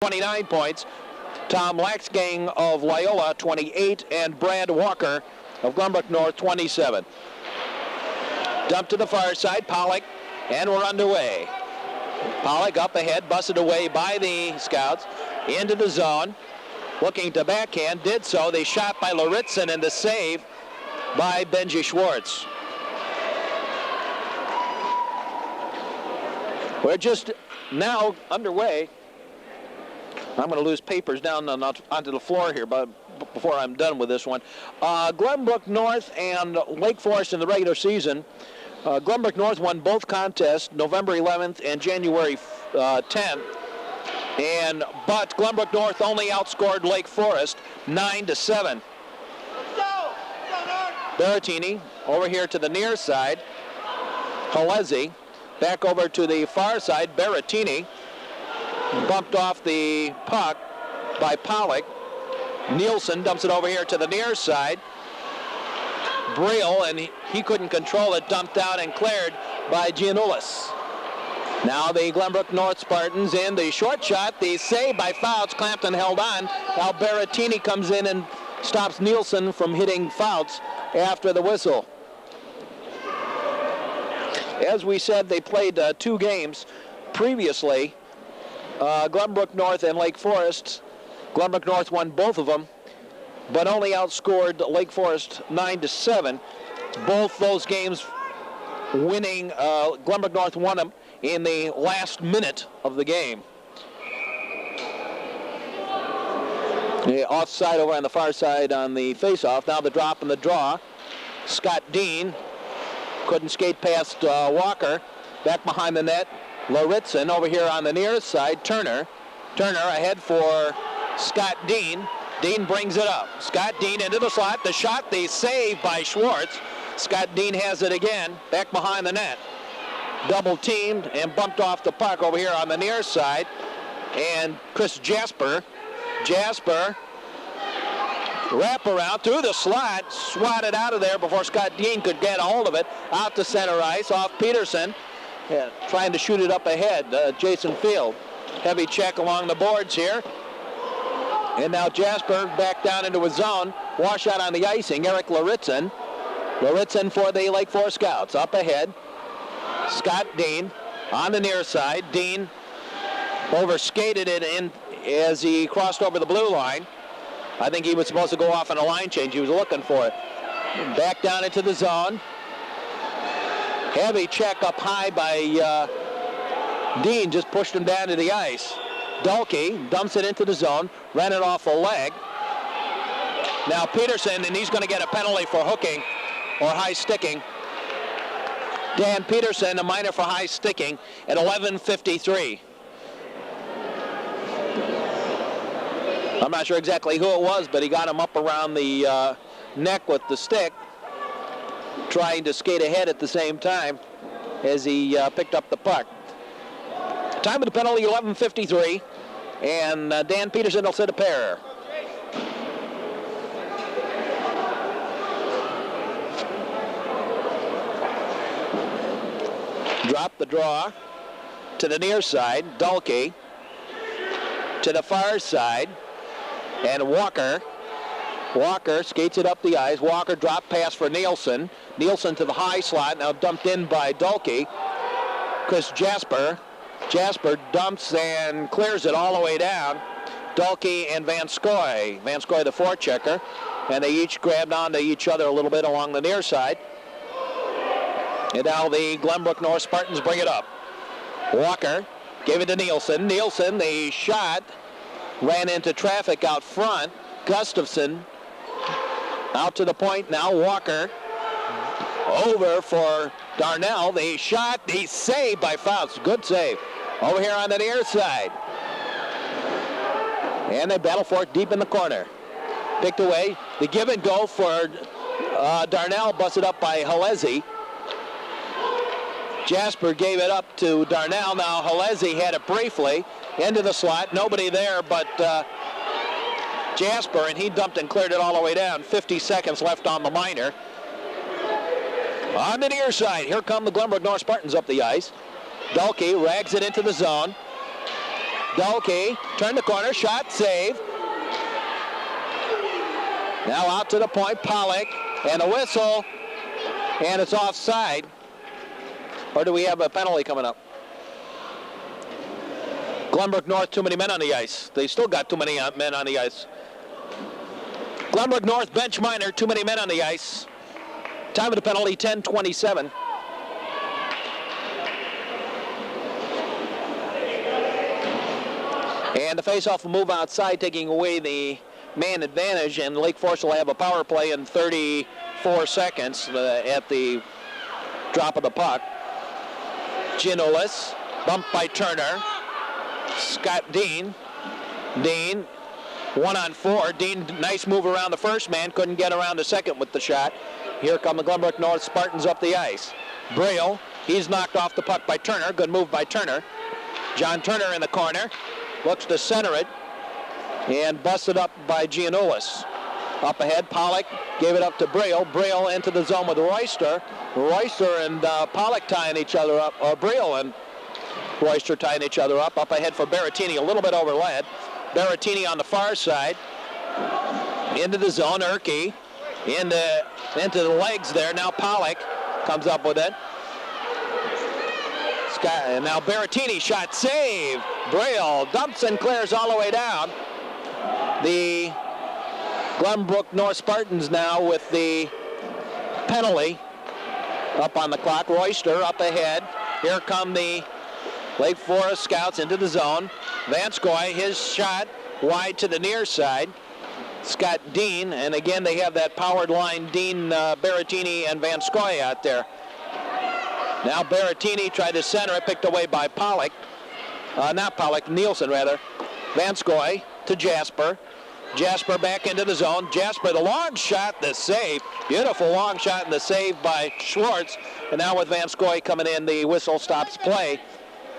29 points. Tom Laxgang of Loyola, 28, and Brad Walker of Glenbrook North, 27. Dump to the far side, Pollock, and we're underway. Pollock up ahead, busted away by the Scouts, into the zone, looking to backhand, did so. They shot by Laritzen, and the save by Benji Schwartz. We're just now underway. I'm going to lose papers down onto the floor here, but before I'm done with this one. Glenbrook North and Lake Forest in the regular season. Glenbrook North won both contests, November 11th and January 10th. But Glenbrook North only outscored Lake Forest 9-7. Berrettini over here to the near side. Halezi back over to the far side. Berrettini bumped off the puck by Pollock. Nielsen dumps it over here to the near side. Briel, and he couldn't control it, dumped out and cleared by Giannoulis. Now the Glenbrook North Spartans in the short shot. The save by Fouts. Clampton held on. Now Berrettini comes in and stops Nielsen from hitting Fouts after the whistle. As we said, they played 2 games previously. Glenbrook North and Lake Forest. Glenbrook North won both of them, but only outscored Lake Forest 9-7. Both those games winning, Glenbrook North won them in the last minute of the game. The offside over on the far side on the face-off. Now the drop and the draw. Scott Dean couldn't skate past Walker. Back behind the net. Laritzen over here on the near side. Turner ahead for Scott Dean. Dean brings it up. Scott Dean into the slot. The shot, the save by Schwartz. Scott Dean has it again. Back behind the net. Double teamed and bumped off the puck over here on the near side. And Chris Jasper wrap around through the slot, swatted out of there before Scott Dean could get a hold of it. Out to center ice, off Peterson. Yeah, trying to shoot it up ahead, Jason Field. Heavy check along the boards here. And now Jasper back down into his zone. Washout on the icing, Eric Laritzen. Laritzen for the Lake Forest Scouts. Up ahead, Scott Dean on the near side. Dean overskated it in as he crossed over the blue line. I think he was supposed to go off on a line change. He was looking for it. Back down into the zone. Heavy check up high by Dean, just pushed him down to the ice. Dulke dumps it into the zone, ran it off a leg. Now Peterson, and he's going to get a penalty for hooking or high sticking. Dan Peterson, a minor for high sticking at 11:53. I'm not sure exactly who it was, but he got him up around the neck with the stick, trying to skate ahead at the same time as he picked up the puck. Time of the penalty, 11:53, and Dan Peterson will sit a pair. Drop the draw to the near side. Dulke to the far side, and Walker skates it up the ice. Walker drop pass for Nielsen. Nielsen to the high slot, now dumped in by Dulke. Chris Jasper dumps and clears it all the way down. Dulke and Van Scoy the forechecker, and they each grabbed onto each other a little bit along the near side. And now the Glenbrook North Spartans bring it up. Walker gave it to Nielsen. Nielsen, the shot, ran into traffic out front. Gustafson out to the point now. Walker over for Darnell. The shot, the save by Fouts. Good save. Over here on the near side. And they battle for it deep in the corner. Picked away. The give and go for Darnell, busted up by Halezi. Jasper gave it up to Darnell. Now Halezi had it briefly into the slot. Nobody there but Jasper, and he dumped and cleared it all the way down. 50 seconds left on the minor. On the near side, here come the Glenbrook North Spartans up the ice. Dulke rags it into the zone. Dalkey, turn the corner, shot, save. Now out to the point, Pollock, and a whistle, and it's offside. Or do we have a penalty coming up? Glenbrook North, too many men on the ice. They still got too many men on the ice. Glenbrook North, bench minor, too many men on the ice. Time of the penalty, 10:27. And the face-off will move outside, taking away the man advantage, and Lake Forest will have a power play in 34 seconds at the drop of the puck. Giannoulis, bumped by Turner. Scott Dean. Dean, 1-on-4. Dean, nice move around the first man, couldn't get around the second with the shot. Here come the Glenbrook North Spartans up the ice. Braille, he's knocked off the puck by Turner. Good move by Turner. John Turner in the corner. Looks to center it. And busted up by Giannoulis. Up ahead, Pollock gave it up to Braille. Braille into the zone with Royster. Royster and Pollock tying each other up. Or Braille and Royster tying each other up. Up ahead for Berrettini, a little bit overled. Berrettini on the far side. Into the zone, Urke. Into the legs there. Now Pollock comes up with it. And now Berrettini, shot, save. Braille dumps and clears all the way down. The Glenbrook North Spartans now with the penalty up on the clock. Royster up ahead. Here come the Lake Forest Scouts into the zone. Vanskoy, his shot wide to the near side. Scott Dean, and again they have that powered line, Dean, Berrettini, and Vanskoy out there. Now Berrettini tried to center it, picked away by Pollock. Not Pollock, Nielsen rather. Vanskoy to Jasper. Jasper back into the zone. Jasper, the long shot, the save. Beautiful long shot and the save by Schwartz. And now with Vanskoy coming in, the whistle stops play.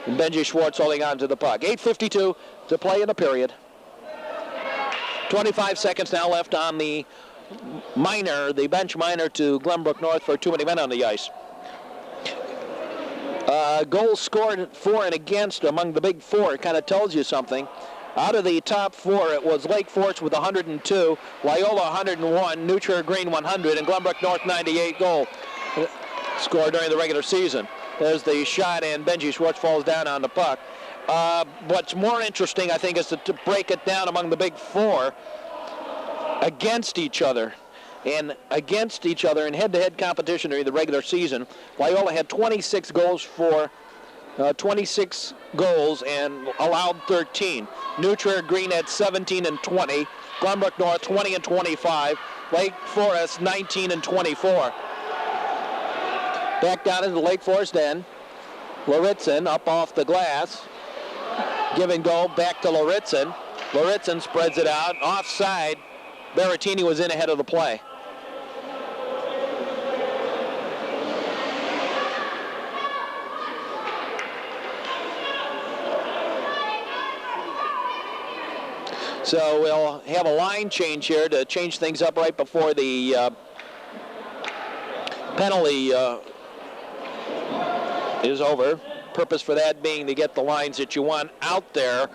And Benji Schwartz holding on to the puck. 8:52 to play in the period. 25 seconds now left on the minor, the bench minor to Glenbrook North for too many men on the ice. Goals scored for and against among the big four. It kind of tells you something. Out of the top four, it was Lake Forest with 102, Loyola 101, New Trier Green 100, and Glenbrook North 98 goal scored during the regular season. There's the shot, and Benji Schwartz falls down on the puck. What's more interesting, I think, is to break it down among the big four against each other. And against each other in head-to-head competition during the regular season, Loyola had 26 goals and allowed 13. New Trier Green had 17 and 20. Glenbrook North 20 and 25. Lake Forest 19 and 24. Back down into the Lake Forest end. Lauritzen up off the glass. Give and go back to Lauritzen. Lauritzen spreads it out. Offside. Berrettini was in ahead of the play. So we'll have a line change here to change things up right before the penalty is over. Purpose for that being to get the lines that you want out there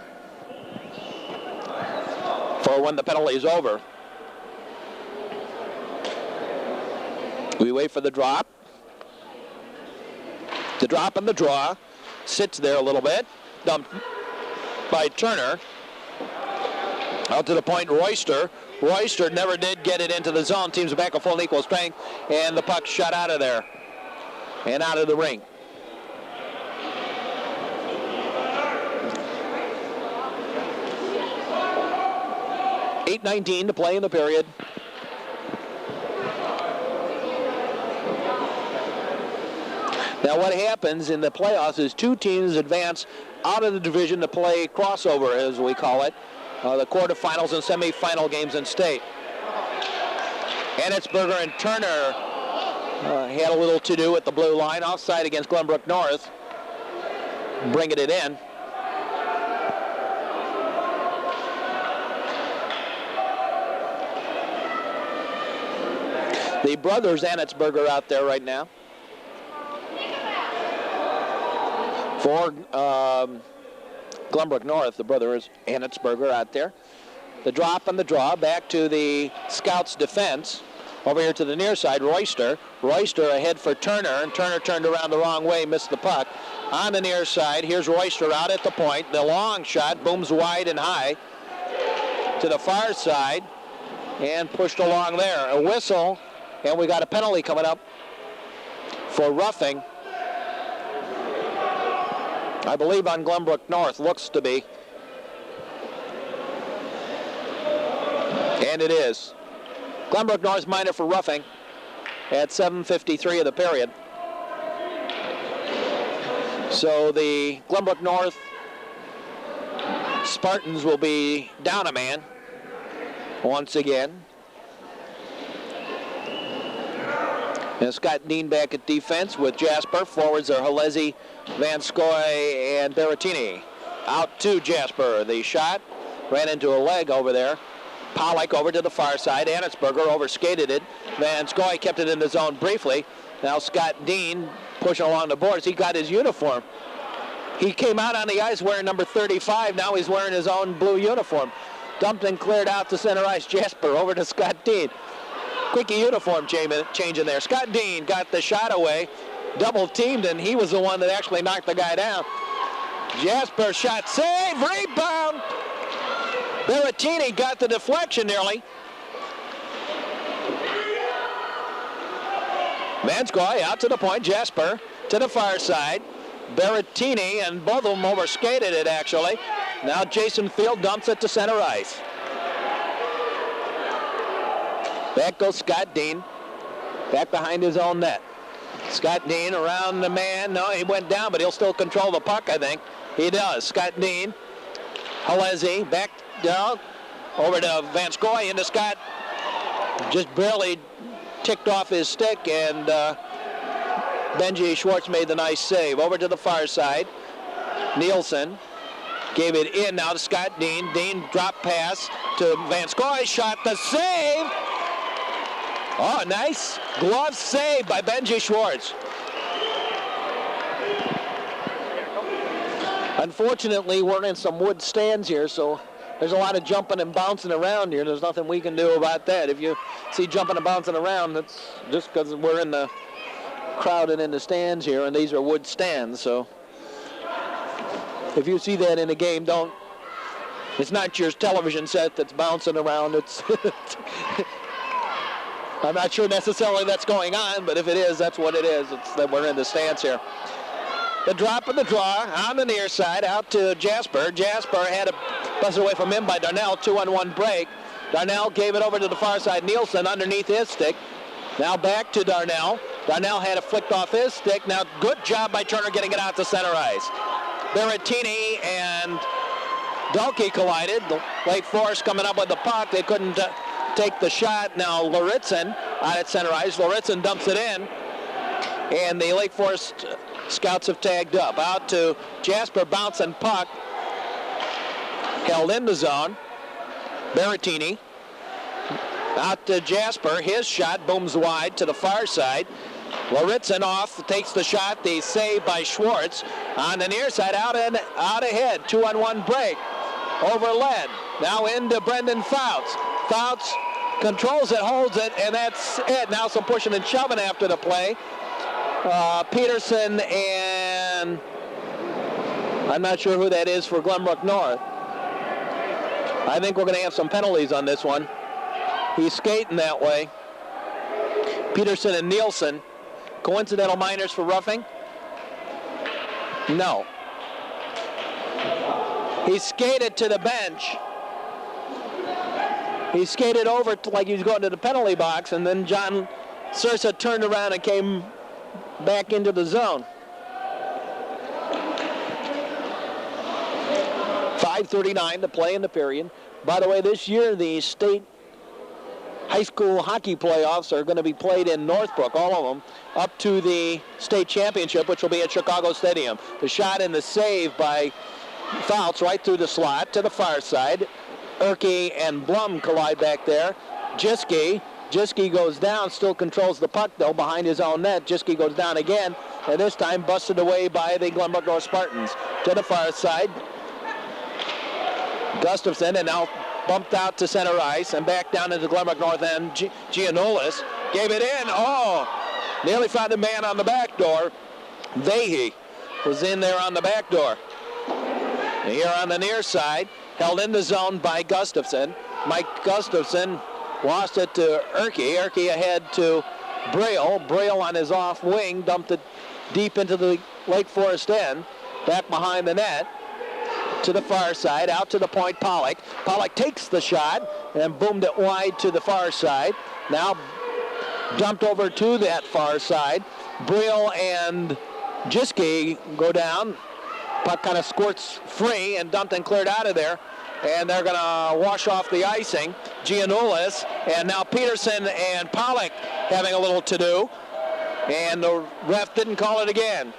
for when the penalty is over. We wait for the drop. The drop and the draw. Sits there a little bit. Dumped by Turner. Out to the point, Royster. Royster never did get it into the zone. Teams are back at full and equal strength. And the puck shot out of there. And out of the ring. .8:19 to play in the period. Now what happens in the playoffs is two teams advance out of the division to play crossover, as we call it. The quarterfinals and semifinal games in state. Ennetsberger and Turner had a little to do at the blue line. Offside against Glenbrook North. Bringing it in. The brothers Ennetsberger out there right now. For Glenbrook North. The brother is Anitzberger out there. The drop and the draw back to the Scouts' defense. Over here to the near side, Royster. Royster ahead for Turner, and Turner turned around the wrong way, missed the puck. On the near side, here's Royster out at the point. The long shot booms wide and high to the far side and pushed along there. A whistle, and we got a penalty coming up for roughing. I believe on Glenbrook North, looks to be. And it is. Glenbrook North minor for roughing at 7:53 of the period. So the Glenbrook North Spartans will be down a man once again. And Scott Dean back at defense with Jasper. Forwards are Halezi, Vanskoy, and Berrettini. Out to Jasper. The shot ran into a leg over there. Pollock over to the far side. Anitzberger overskated it. Vanskoy kept it in the zone briefly. Now Scott Dean pushing along the boards. He got his uniform. He came out on the ice wearing number 35. Now he's wearing his own blue uniform. Dumped and cleared out to center ice. Jasper over to Scott Dean. Quickie uniform change in there. Scott Dean got the shot away. Double teamed, and he was the one that actually knocked the guy down. Jasper shot, save, rebound. Berrettini got the deflection nearly. Vanskoy out to the point. Jasper to the far side. Berrettini, and both of them overskated it actually. Now Jason Field dumps it to center ice. Back goes Scott Dean. Back behind his own net. Scott Dean around the man. No, he went down, but he'll still control the puck, I think. He does. Scott Dean. Halezi back down over to Vanskoy into Scott. Just barely ticked off his stick, and Benji Schwartz made the nice save. Over to the far side. Nielsen gave it in now to Scott Dean. Dean drop pass to Vanskoy. Shot the save. Oh, nice glove save by Benji Schwartz. Unfortunately, we're in some wood stands here, so there's a lot of jumping and bouncing around here. There's nothing we can do about that. If you see jumping and bouncing around, that's just because we're in the crowded in the stands here, and these are wood stands. So if you see that in a game, don't. It's not your television set that's bouncing around. It's. I'm not sure necessarily that's going on, but if it is, that's what it is. It's that we're in the stands here. The drop and the draw on the near side out to Jasper. Jasper had a bust away from him by Darnell. 2-on-1 break. Darnell gave it over to the far side. Nielsen underneath his stick. Now back to Darnell. Darnell had it flicked off his stick. Now good job by Turner getting it out to center ice. Berrettini and Dalkey collided. The Lake Forest coming up with the puck. They couldn't take the shot. Now Lauritzen out at center ice. Lauritzen dumps it in. And the Lake Forest Scouts have tagged up. Out to Jasper, bouncing puck. Held in the zone. Berrettini. Out to Jasper. His shot booms wide to the far side. Lauritzen off, takes the shot. The save by Schwartz. On the near side, out ahead. 2-on-1 break. Over Led. Now into Brendan Fouts. Fouts controls it, holds it, and that's it. Now some pushing and shoving after the play. Peterson and I'm not sure who that is for Glenbrook North. I think we're going to have some penalties on this one. He's skating that way. Peterson and Nielsen. Coincidental minors for roughing? No. He skated to the bench. He skated over like he was going to the penalty box, and then John Sursa turned around and came back into the zone. 5:39 to play in the period. By the way, this year the state high school hockey playoffs are going to be played in Northbrook, all of them, up to the state championship, which will be at Chicago Stadium. The shot and the save by Fouts right through the slot to the far side. Erke and Blum collide back there. Jiski goes down, still controls the puck though behind his own net. Jiski goes down again, and this time busted away by the Glenbrook North Spartans. To the far side, Gustafson, and now bumped out to center ice and back down into Glenbrook North End. Giannoulis gave it in. Oh, nearly found a man on the back door. Vahey was in there on the back door. And here on the near side, held in the zone by Gustafson. Mike Gustafson lost it to Erke. Erke ahead to Braille. Braille on his off wing dumped it deep into the Lake Forest end. Back behind the net to the far side, out to the point, Pollock. Pollock takes the shot and boomed it wide to the far side. Now dumped over to that far side. Brill and Jiske go down. Puck kind of squirts free and dumped and cleared out of there. And they're going to wash off the icing. Giannoulis, and now Peterson and Pollock having a little to-do. And the ref didn't call it again.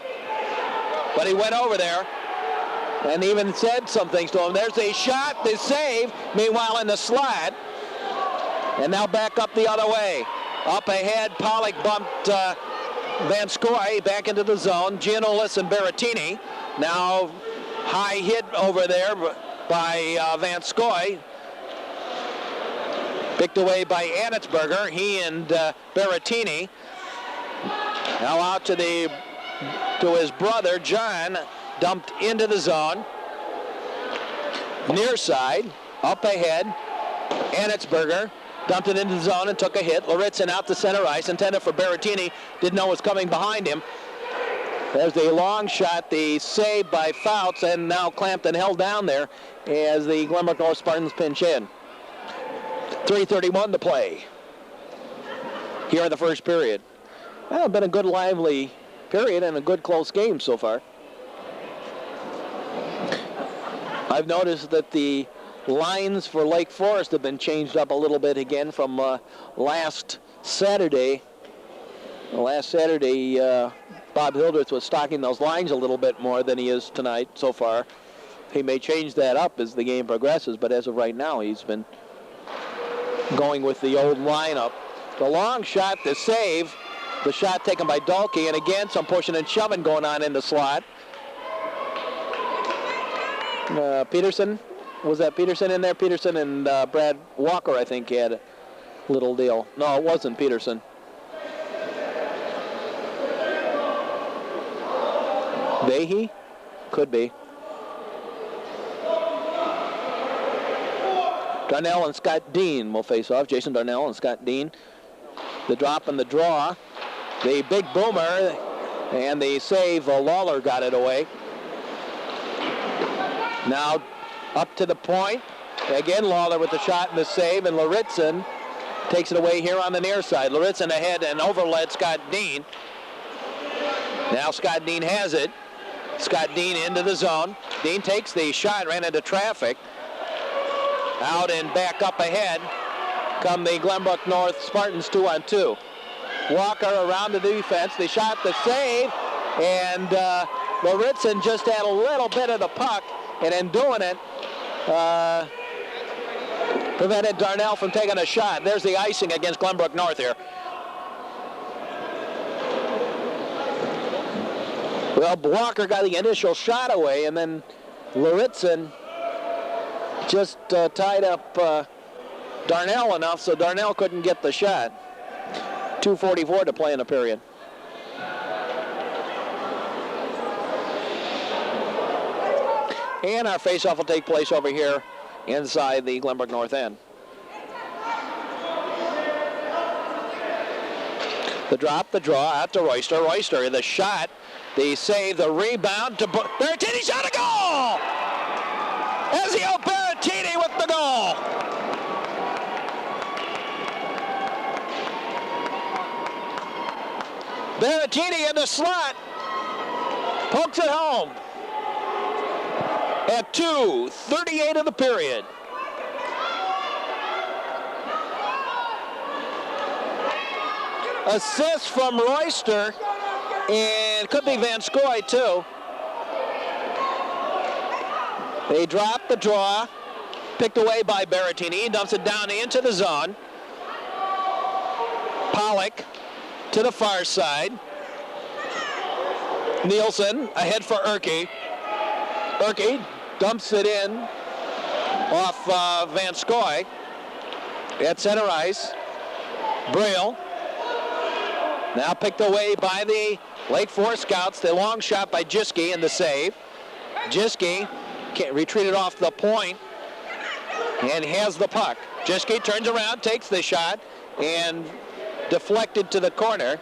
But he went over there and even said some things to him. There's a shot, the save, meanwhile in the slot. And now back up the other way. Up ahead, Pollock bumped Van Scoy back into the zone. Giannoulis and Berrettini. Now high hit over there by Van Scoy. Picked away by Anitzberger. He and Berrettini. Now out to his brother, John, dumped into the zone. Near side, up ahead, Anitzberger dumped it into the zone and took a hit. Loritzen out to center ice, intended for Berrettini, didn't know what was coming behind him. There's the long shot, the save by Fouts, and now clamped and held down there as the Glenbrook North Spartans pinch in. 3:31 to play here in the first period. Well, it's been a good lively period and a good close game so far. I've noticed that the lines for Lake Forest have been changed up a little bit again from last Saturday. Last Saturday, Bob Hildreth was stocking those lines a little bit more than he is tonight so far. He may change that up as the game progresses, but as of right now, he's been going with the old lineup. The long shot, the save. The shot taken by Dalkey, and again some pushing and shoving going on in the slot. Peterson, was that Peterson in there? Peterson and Brad Walker, I think, had a little deal. No, it wasn't Peterson. Vahey? Could be. Darnell and Scott Dean will face off. Jason Darnell and Scott Dean. The drop and the draw. The big boomer and the save, Lawler got it away. Now up to the point. Again, Lawler with the shot and the save, and Loritzen takes it away here on the near side. Loritzen ahead and overled Scott Dean. Now Scott Dean has it. Scott Dean into the zone. Dean takes the shot, ran into traffic. Out and back up ahead come the Glenbrook North Spartans 2-on-2. Walker around the defense. The shot, the save, and Loritzen just had a little bit of the puck, and in doing it, prevented Darnell from taking a shot. There's the icing against Glenbrook North here. Well, Walker got the initial shot away, and then Loritzen just tied up Darnell enough so Darnell couldn't get the shot. 2:44 to play in the period. And our face-off will take place over here inside the Glenbrook North end. The drop, the draw, out to Royster. Royster, the shot, the save, the rebound to Berrettini, shot a goal! Ezio Berrettini with the goal! Berrettini in the slot, pokes it home at 2:38 of the period. Assist from Royster, and could be Van Scoy too. They drop the draw, picked away by Berrettini, dumps it down into the zone. Pollock to the far side. Nielsen ahead for Erke. Erke dumps it in off Van Scoy. At center ice, Brill. Now picked away by the Lake Forest Scouts. The long shot by Jiske and the save. Jiske retreated off the point and has the puck. Jiske turns around, takes the shot, and deflected to the corner.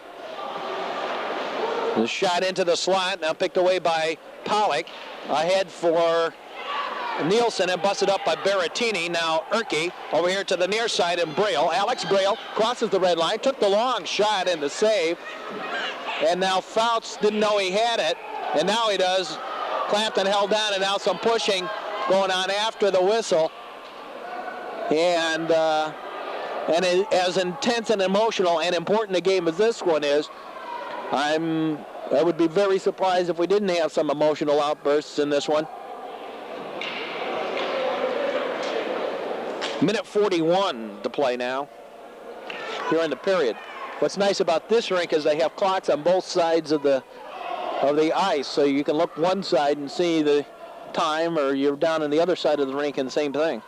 The shot into the slot, now picked away by Pollock. Ahead for Nielsen and busted up by Berrettini. Now Erke over here to the near side and Braille. Alex Braille crosses the red line, took the long shot and the save. And now Fouts didn't know he had it, and now he does. Clampton held down, and now some pushing going on after the whistle. And as intense and emotional and important a game as this one is, I would be very surprised if we didn't have some emotional outbursts in this one. Minute 41 to play now here in the period. What's nice about this rink is they have clocks on both sides of the ice, so you can look one side and see the time, or you're down on the other side of the rink and the same thing.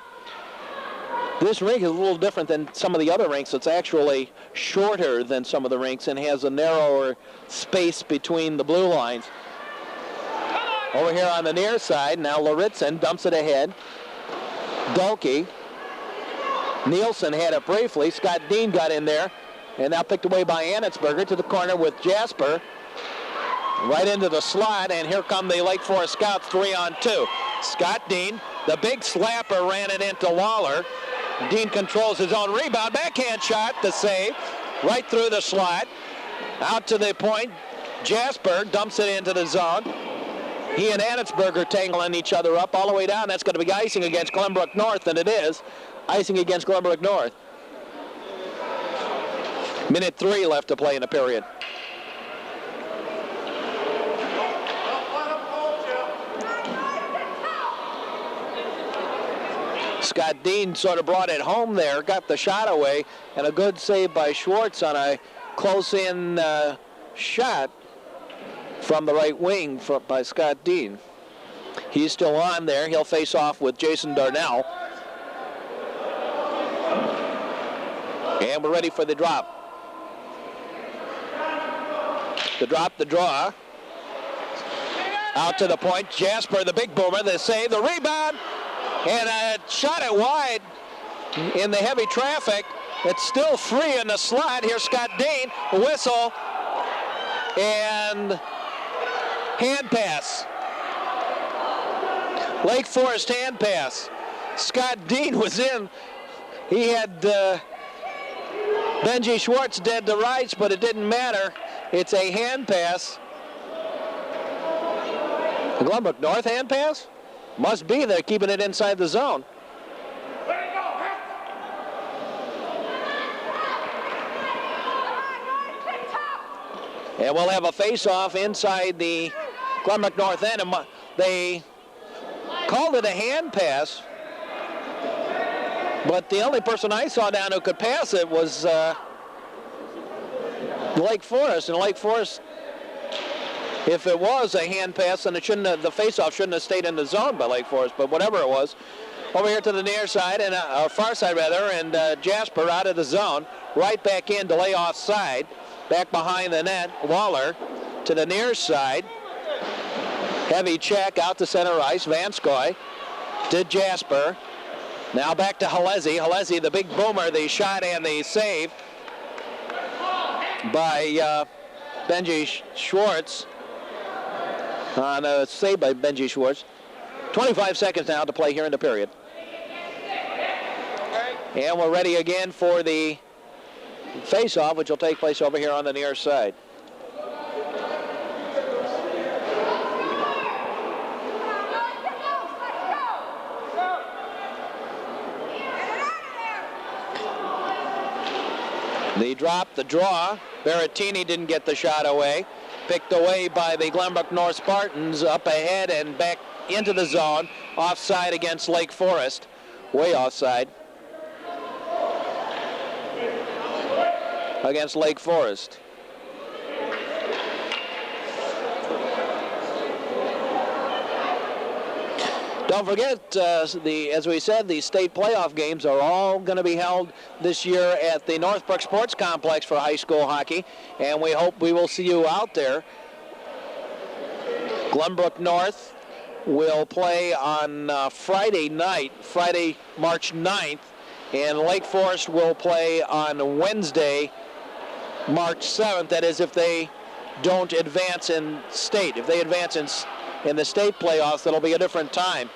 This rink is a little different than some of the other rinks. It's actually shorter than some of the rinks and has a narrower space between the blue lines. Over here on the near side, now Laritzen dumps it ahead. Dulke. Nielsen had it briefly. Scott Dean got in there, and now picked away by Anitsberger to the corner with Jasper. Right into the slot, and here come the Lake Forest Scouts 3-on-2. Scott Dean, the big slapper, ran it into Lawler. Dean controls his own rebound. Backhand shot, the save. Right through the slot. Out to the point. Jasper dumps it into the zone. He and Anitsberger tangling each other up all the way down. That's going to be icing against Glenbrook North, and it is. Icing against Glenbrook North. Minute 3 left to play in the period. Scott Dean sort of brought it home there, got the shot away, and a good save by Schwartz on a close-in shot from the right wing by Scott Dean. He's still on there. He'll face off with Jason Darnell. And we're ready for the drop. The drop, the draw. Out to the point. Jasper, the big boomer, the save, the rebound. And a shot it wide in the heavy traffic. It's still free in the slot. Here's Scott Dean, whistle, and hand pass. Lake Forest hand pass. Scott Dean was in. He had Benji Schwartz dead to rights, but it didn't matter. It's a hand pass. The Glenbrook North hand pass? Must be. They're keeping it inside the zone. And we'll have a face-off inside the Glenbrook North end. They called it a hand pass, but the only person I saw down who could pass it was Lake Forest. And Lake Forest, if it was a hand pass, then it shouldn't have, the face-off shouldn't have stayed in the zone by Lake Forest, but whatever it was. Over here to the near side, and far side rather, and Jasper out of the zone, right back in to lay offside, back behind the net. Waller to the near side, heavy check out to center ice. Van Scoy to Jasper, now back to Halezi. Halezi, the big boomer, the shot and the save by Benji Schwartz. On a save by Benji Schwartz. 25 seconds now to play here in the period. And we're ready again for the face-off, which will take place over here on the near side. The drop, the draw. Berrettini didn't get the shot away. Picked away by the Glenbrook North Spartans, up ahead and back into the zone. Offside against Lake Forest. Way offside. Against Lake Forest. Don't forget, as we said, the state playoff games are all going to be held this year at the Northbrook Sports Complex for high school hockey, and we hope we will see you out there. Glenbrook North will play on Friday night, Friday, March 9th, and Lake Forest will play on Wednesday, March 7th. That is if they don't advance in state. If they advance in the state playoffs, that'll be a different time.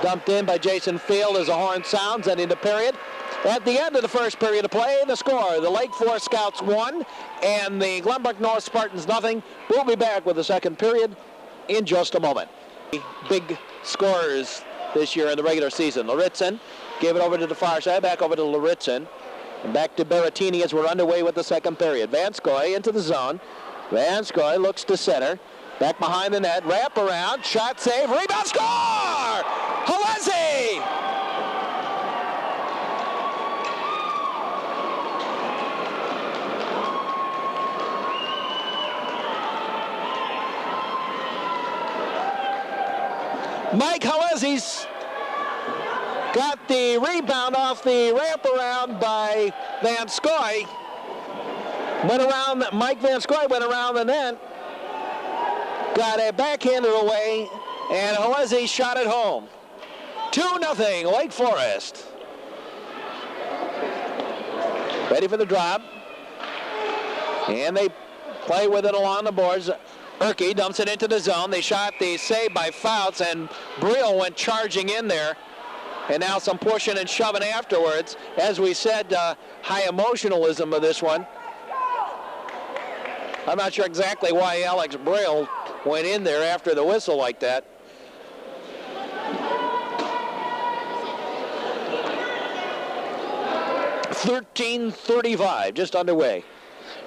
Dumped in by Jason Field as the horn sounds, ending the period. At the end of the first period of play, the score, the Lake Forest Scouts 1 and the Glenbrook North Spartans nothing. We'll be back with the second period in just a moment. Big scorers this year in the regular season. Laritzin gave it over to the far side, back over to Laritzin. And back to Berrettini as we're underway with the second period. Vanskoy into the zone. Vanskoy looks to center. Back behind the net, wrap around, shot save, rebound, score! Halezi! Mike Halezi's got the rebound off the wraparound by Vanskoy. Mike Vanskoy went around the net, got it backhanded away, and Halezi shot it home. 2-0, Lake Forest. Ready for the drop. And they play with it along the boards. Erke dumps it into the zone. They shot the save by Fouts, and Brill went charging in there. And now some pushing and shoving afterwards. As we said, high emotionalism of this one. I'm not sure exactly why Alex Brill went in there after the whistle like that. .13:35, just underway.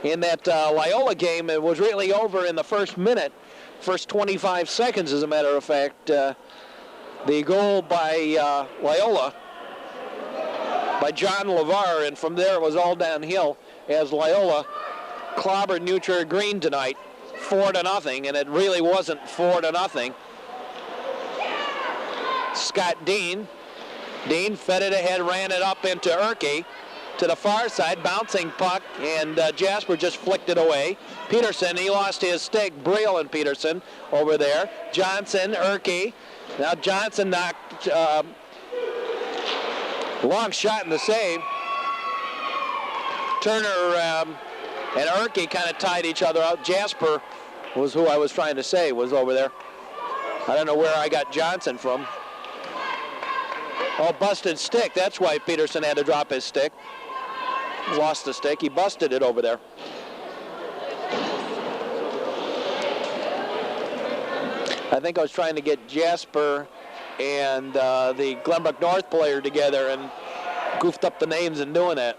In that Loyola game, it was really over in the first minute, first 25 seconds, as a matter of fact. The goal by Loyola, by John LeVar, and from there it was all downhill as Loyola clobbered New Trier Green tonight, 4-0, and it really wasn't 4-0. Scott Dean fed it ahead, ran it up into Erke. To the far side, bouncing puck, and Jasper just flicked it away. Peterson, he lost his stick. Briel and Peterson over there. Johnson, Erke. Now Johnson knocked, long shot in the save. Turner and Erke kind of tied each other out. Jasper was who I was trying to say was over there. I don't know where I got Johnson from. Oh, busted stick. That's why Peterson had to drop his stick. Lost the stick. He busted it over there. I think I was trying to get Jasper and the Glenbrook North player together and goofed up the names in doing that.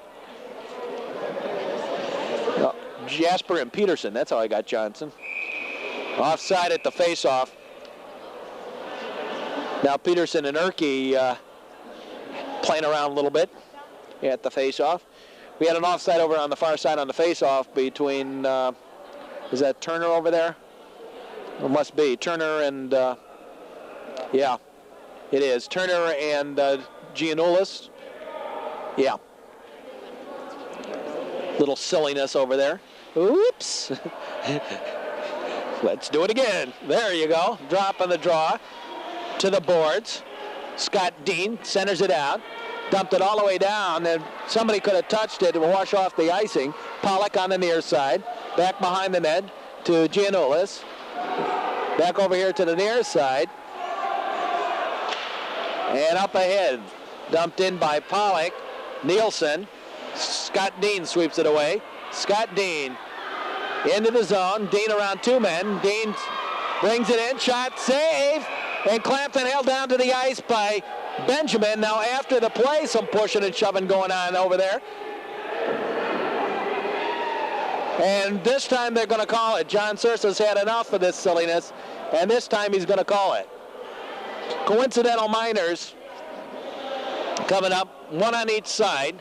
Jasper and Peterson. That's how I got Johnson. Offside at the face-off. Now Peterson and Erke playing around a little bit at the face-off. We had an offside over on the far side on the face-off between, is that Turner over there? It must be. Turner and, yeah, it is. Turner and Giannoulis. Yeah. Little silliness over there. Oops. Let's do it again. There you go. Drop on the draw to the boards. Scott Dean centers it out. Dumped it all the way down, and somebody could have touched it to wash off the icing. Pollock on the near side. Back behind the net to Giannoulis. Back over here to the near side. And up ahead. Dumped in by Pollock. Nielsen. Scott Dean sweeps it away. Scott Dean into the zone. Dean around two men. Dean brings it in. Shot, save. And Clampton held down to the ice by Benjamin. Now after the play, some pushing and shoving going on over there. And this time they're going to call it. John Sursa's had enough of this silliness, and this time he's going to call it. Coincidental minors coming up, one on each side.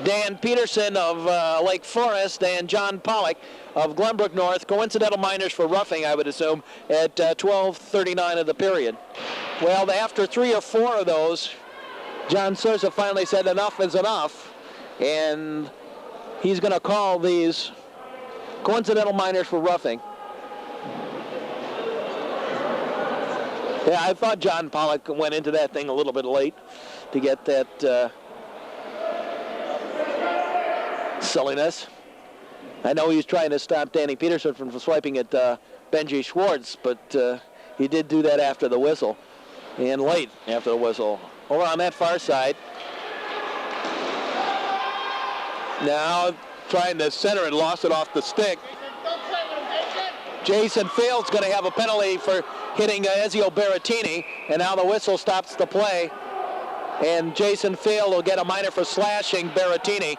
Dan Peterson of Lake Forest and John Pollock of Glenbrook North. Coincidental minors for roughing, I would assume, at 12:39 of the period. Well, after 3 or 4 of those, John Sousa finally said enough is enough, and he's going to call these coincidental minors for roughing. Yeah, I thought John Pollock went into that thing a little bit late to get that silliness. I know he was trying to stop Danny Peterson from swiping at Benji Schwartz, but he did do that after the whistle, and late after the whistle. Over on that far side. Now trying to center it, lost it off the stick. Jason Fields going to have a penalty for hitting Ezio Berrettini, and now the whistle stops the play, and Jason Field will get a minor for slashing Berrettini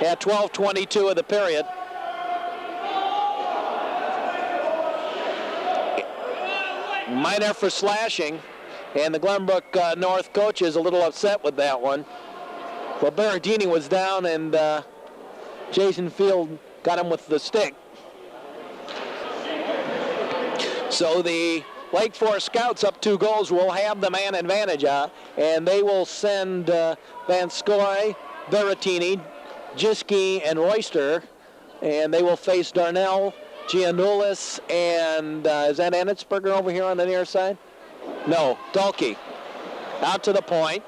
at 12:22 of the period. Minor for slashing, and the Glenbrook North coach is a little upset with that one. Well, Berrettini was down, and Jason Field got him with the stick. So the Lake Forest Scouts, up 2 goals, will have the man advantage out, and they will send Van Scoy, Berrettini, Jiski, and Royster, and they will face Darnell, Giannoulis, and is that Ennetsberger over here on the near side? No, Dalkey. Out to the point.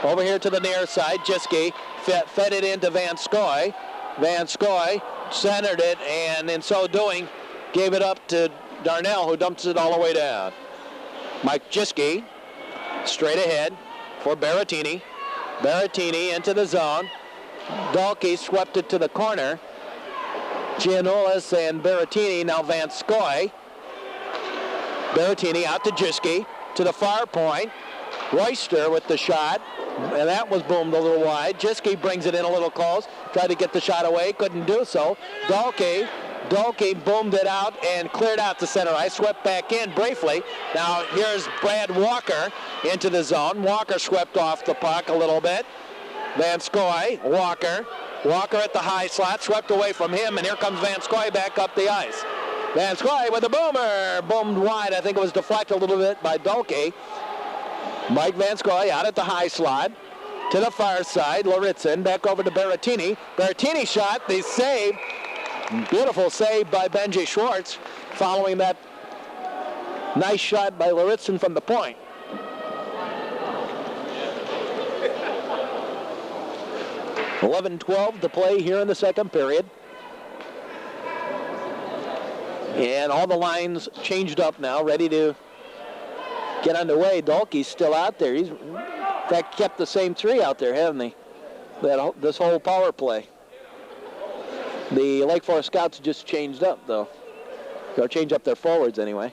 Over here to the near side, Jiski fed it into Van Scoy. Van Scoy centered it, and in so doing, gave it up to Darnell, who dumps it all the way down. Mike Jiski, straight ahead for Berrettini. Berrettini into the zone. Dalkey swept it to the corner. Giannoulis and Berrettini, now Van Scoy. Berrettini out to Jiski, to the far point. Royster with the shot, and that was boomed a little wide. Jiski brings it in a little close, tried to get the shot away, couldn't do so. Dalkey boomed it out and cleared out to center ice, swept back in briefly. Now here's Brad Walker into the zone. Walker swept off the puck a little bit. Van Scoy, Walker at the high slot, swept away from him, and here comes Van Scoy back up the ice. Van Scoy with a boomer, boomed wide. I think it was deflected a little bit by Dalkey. Mike Van Scoy out at the high slot, to the far side, Laritzin, back over to Berrettini. Berrettini shot, the save, beautiful save by Benji Schwartz, following that nice shot by Laritzin from the point. .11-12 to play here in the second period. And all the lines changed up now, ready to get underway. Dalkey's still out there. He's, in fact, kept the same 3 out there, haven't he? This whole power play. The Lake Forest Scouts just changed up, though. They'll change up their forwards anyway.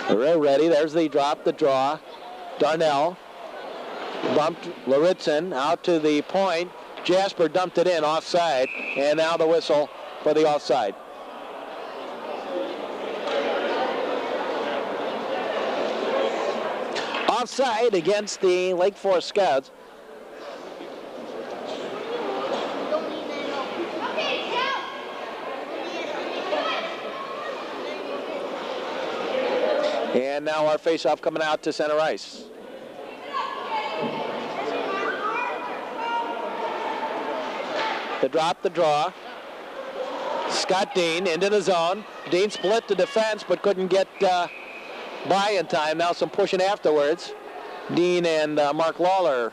They're ready. There's the drop, the draw. Darnell bumped Laritzin out to the point. Jasper dumped it in offside, and now the whistle for the offside. Offside against the Lake Forest Scouts. And now our face-off coming out to center ice. The drop, the draw. Scott Dean into the zone. Dean split the defense but couldn't get by in time. Now some pushing afterwards. Dean and Mark Lawler.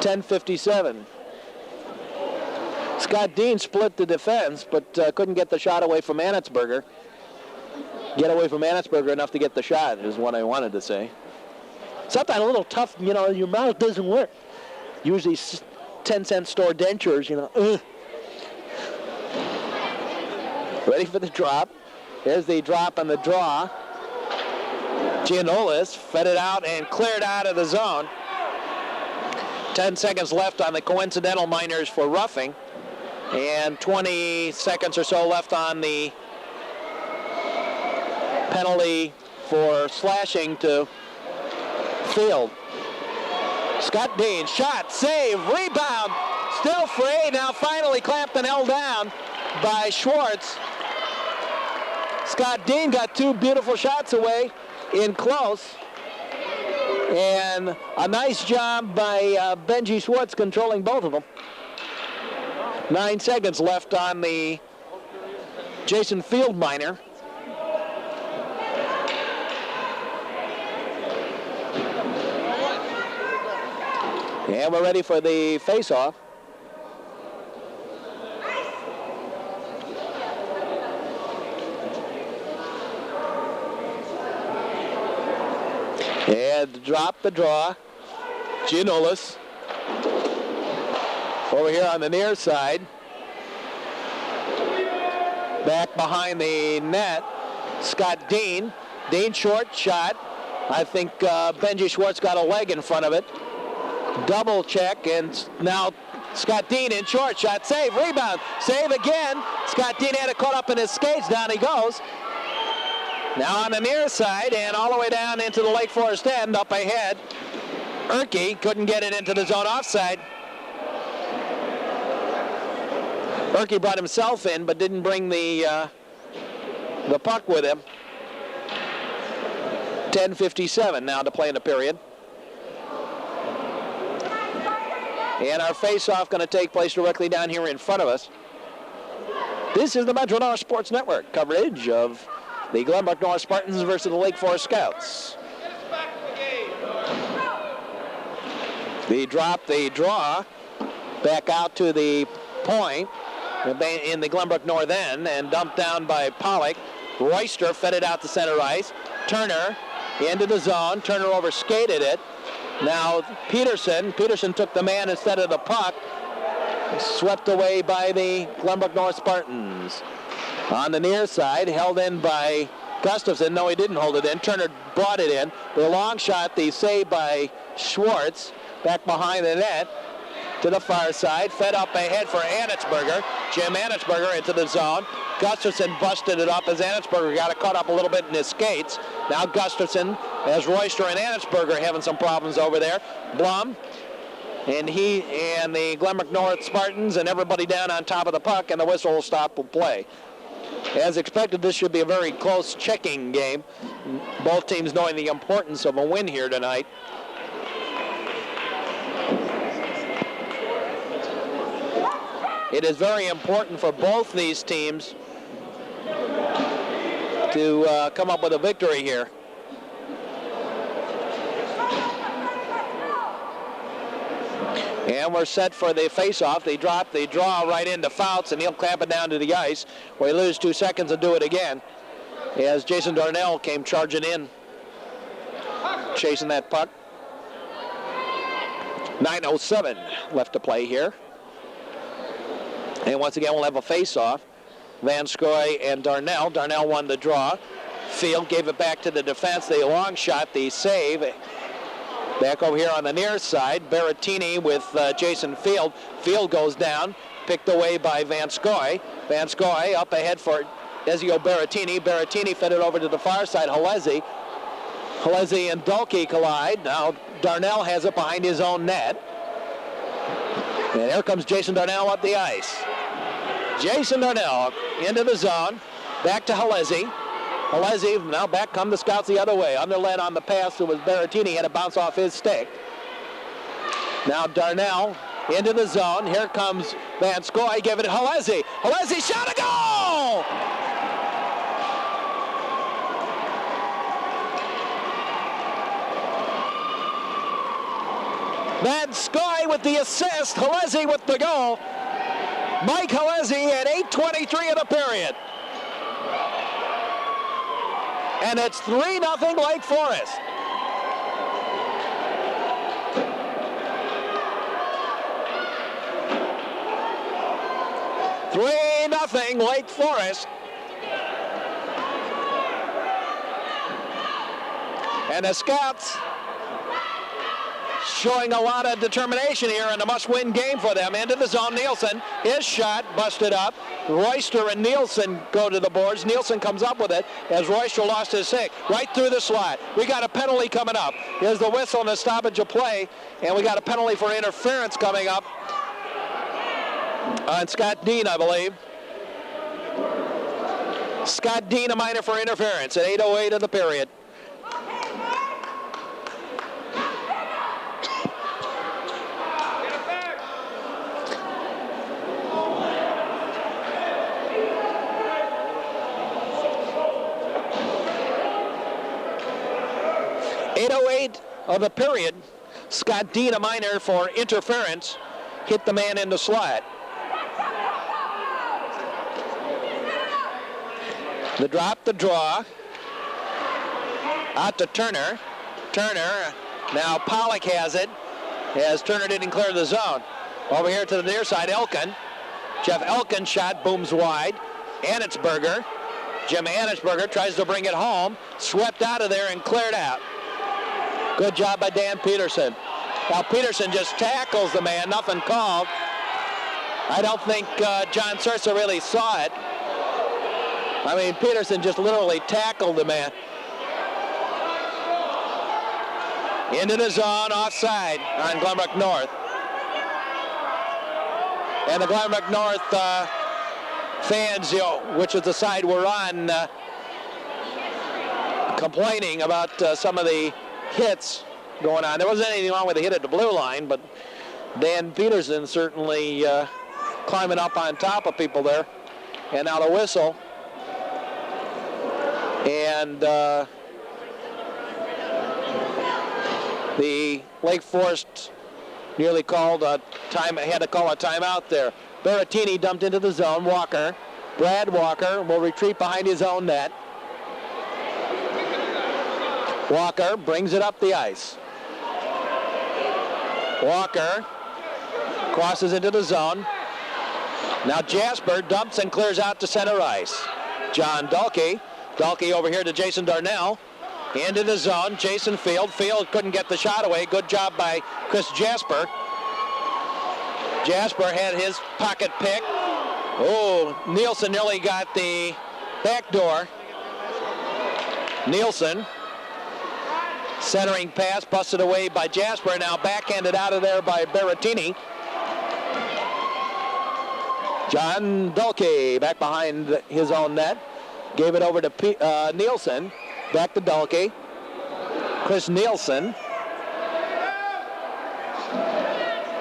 .10:57. Scott Dean split the defense but couldn't get the shot away from Ennetsberger. Get away from Ennetsberger enough to get the shot is what I wanted to say. Sometimes a little tough, you know, your mouth doesn't work. Usually 10-cent store dentures, you know. Ready for the drop. There's the drop and the draw. Giannoulis fed it out and cleared out of the zone. 10 seconds left on the coincidental minors for roughing. And 20 seconds or so left on the penalty for slashing to Field. Scott Dean, shot, save, rebound, still free. Now finally clamped and held down by Schwartz. Scott Dean got two beautiful shots away in close. And a nice job by Benji Schwartz controlling both of them. 9 seconds left on the Jason Field minor. And we're ready for the face-off. And drop the draw. Giannoulis over here on the near side. Back behind the net. Scott Dean. Dean short shot. I think Benji Schwartz got a leg in front of it. Double check, and now Scott Dean in short shot. Save, rebound, save again. Scott Dean had it caught up in his skates. Down he goes. Now on the near side and all the way down into the Lake Forest end, up ahead. Erke couldn't get it into the zone offside. Erke brought himself in, but didn't bring the puck with him. 10:57 now to play in the period. And our face-off going to take place directly down here in front of us. This is the Metro North Sports Network coverage of the Glenbrook North Spartans versus the Lake Forest Scouts. The drop, the draw, back out to the point in the Glenbrook North end and dumped down by Pollock. Royster fed it out to center ice. Turner into the zone. Turner overskated it. Now Peterson took the man instead of the puck. Swept away by the Glenbrook North Spartans. On the near side, held in by Gustafson. No, he didn't hold it in. Turner brought it in. The long shot, the save by Schwartz. Back behind the net to the far side. Fed up ahead for Anitsberger. Jim Anitsberger into the zone. Gustafson busted it up as Anitsberger got it caught up a little bit in his skates. Now Gustafson, as Royster and Anitsberger having some problems over there. Blum, and he and the Glenbrook North Spartans and everybody down on top of the puck, and the whistle will stop play. As expected, this should be a very close checking game. Both teams knowing the importance of a win here tonight. It is very important for both these teams to come up with a victory here. And we're set for the face-off. They drop, they draw right into Fouts, and he'll clamp it down to the ice, where he loses 2 seconds and do it again. As Jason Darnell came charging in, chasing that puck. 9:07 left to play here. And once again, we'll have a face-off. Van Scoy and Darnell. Darnell won the draw. Field gave it back to the defense. The long shot, the save. Back over here on the near side, Berrettini with Jason Field. Field goes down, picked away by Van Scoy. Van Scoy up ahead for Ezio Berrettini. Berrettini fed it over to the far side, Halezi. Halezi and Dulke collide. Now Darnell has it behind his own net. And here comes Jason Darnell up the ice. Jason Darnell into the zone. Back to Halezi. Halezi, now back come the Scouts the other way. Underled on the pass, it was Berrettini, had to bounce off his stick. Now Darnell into the zone. Here comes Van Scoy, give it to Halezi. Halezi shot, a goal! Van Scoy with the assist, Halezi with the goal. Mike Halezi at 8:23 of the period. And it's 3-0 Lake Forest. Lake Forest. And the Scouts showing a lot of determination here in a must-win game for them. Into the zone, Nielsen. His shot busted up. Royster and Nielsen go to the boards. Nielsen comes up with it as Royster lost his stick. Right through the slot. We got a penalty coming up. Here's the whistle and a stoppage of play. And we got a penalty for interference coming up on Scott Dean, I believe. Scott Dean, a minor for interference at 8:08 of the period. Of the period, Scott Dean, a minor for interference, hit the man in the slot. The drop, the draw. Out to Turner. Turner, now Pollock has it, as Turner didn't clear the zone. Over here to the near side, Elkin. Jeff Elkin shot booms wide. Annitsberger. Jim Annitsberger tries to bring it home. Swept out of there and cleared out. Good job by Dan Peterson. Now Peterson just tackles the man, nothing called. I don't think John Sursa really saw it. I mean, Peterson just literally tackled the man. Into the zone, offside on Glenbrook North. And the Glenbrook North fans, which is the side we're on, complaining about some of the hits going on. There wasn't anything wrong with the hit at the blue line, but Dan Peterson certainly climbing up on top of people there. And now the whistle. And the Lake Forest nearly called a time, had to call a timeout there. Berrettini dumped into the zone. Walker, Brad Walker will retreat behind his own net. Walker brings it up the ice. Walker crosses into the zone. Now Jasper dumps and clears out to center ice. John Dulke. Dulke over here to Jason Darnell. Into the zone. Jason Field. Field couldn't get the shot away. Good job by Chris Jasper. Jasper had his pocket pick. Oh, Nielsen nearly got the back door. Nielsen. Centering pass busted away by Jasper. Now backhanded out of there by Berrettini. John Dulke back behind his own net. Gave it over to Nielsen. Back to Dulke. Chris Nielsen.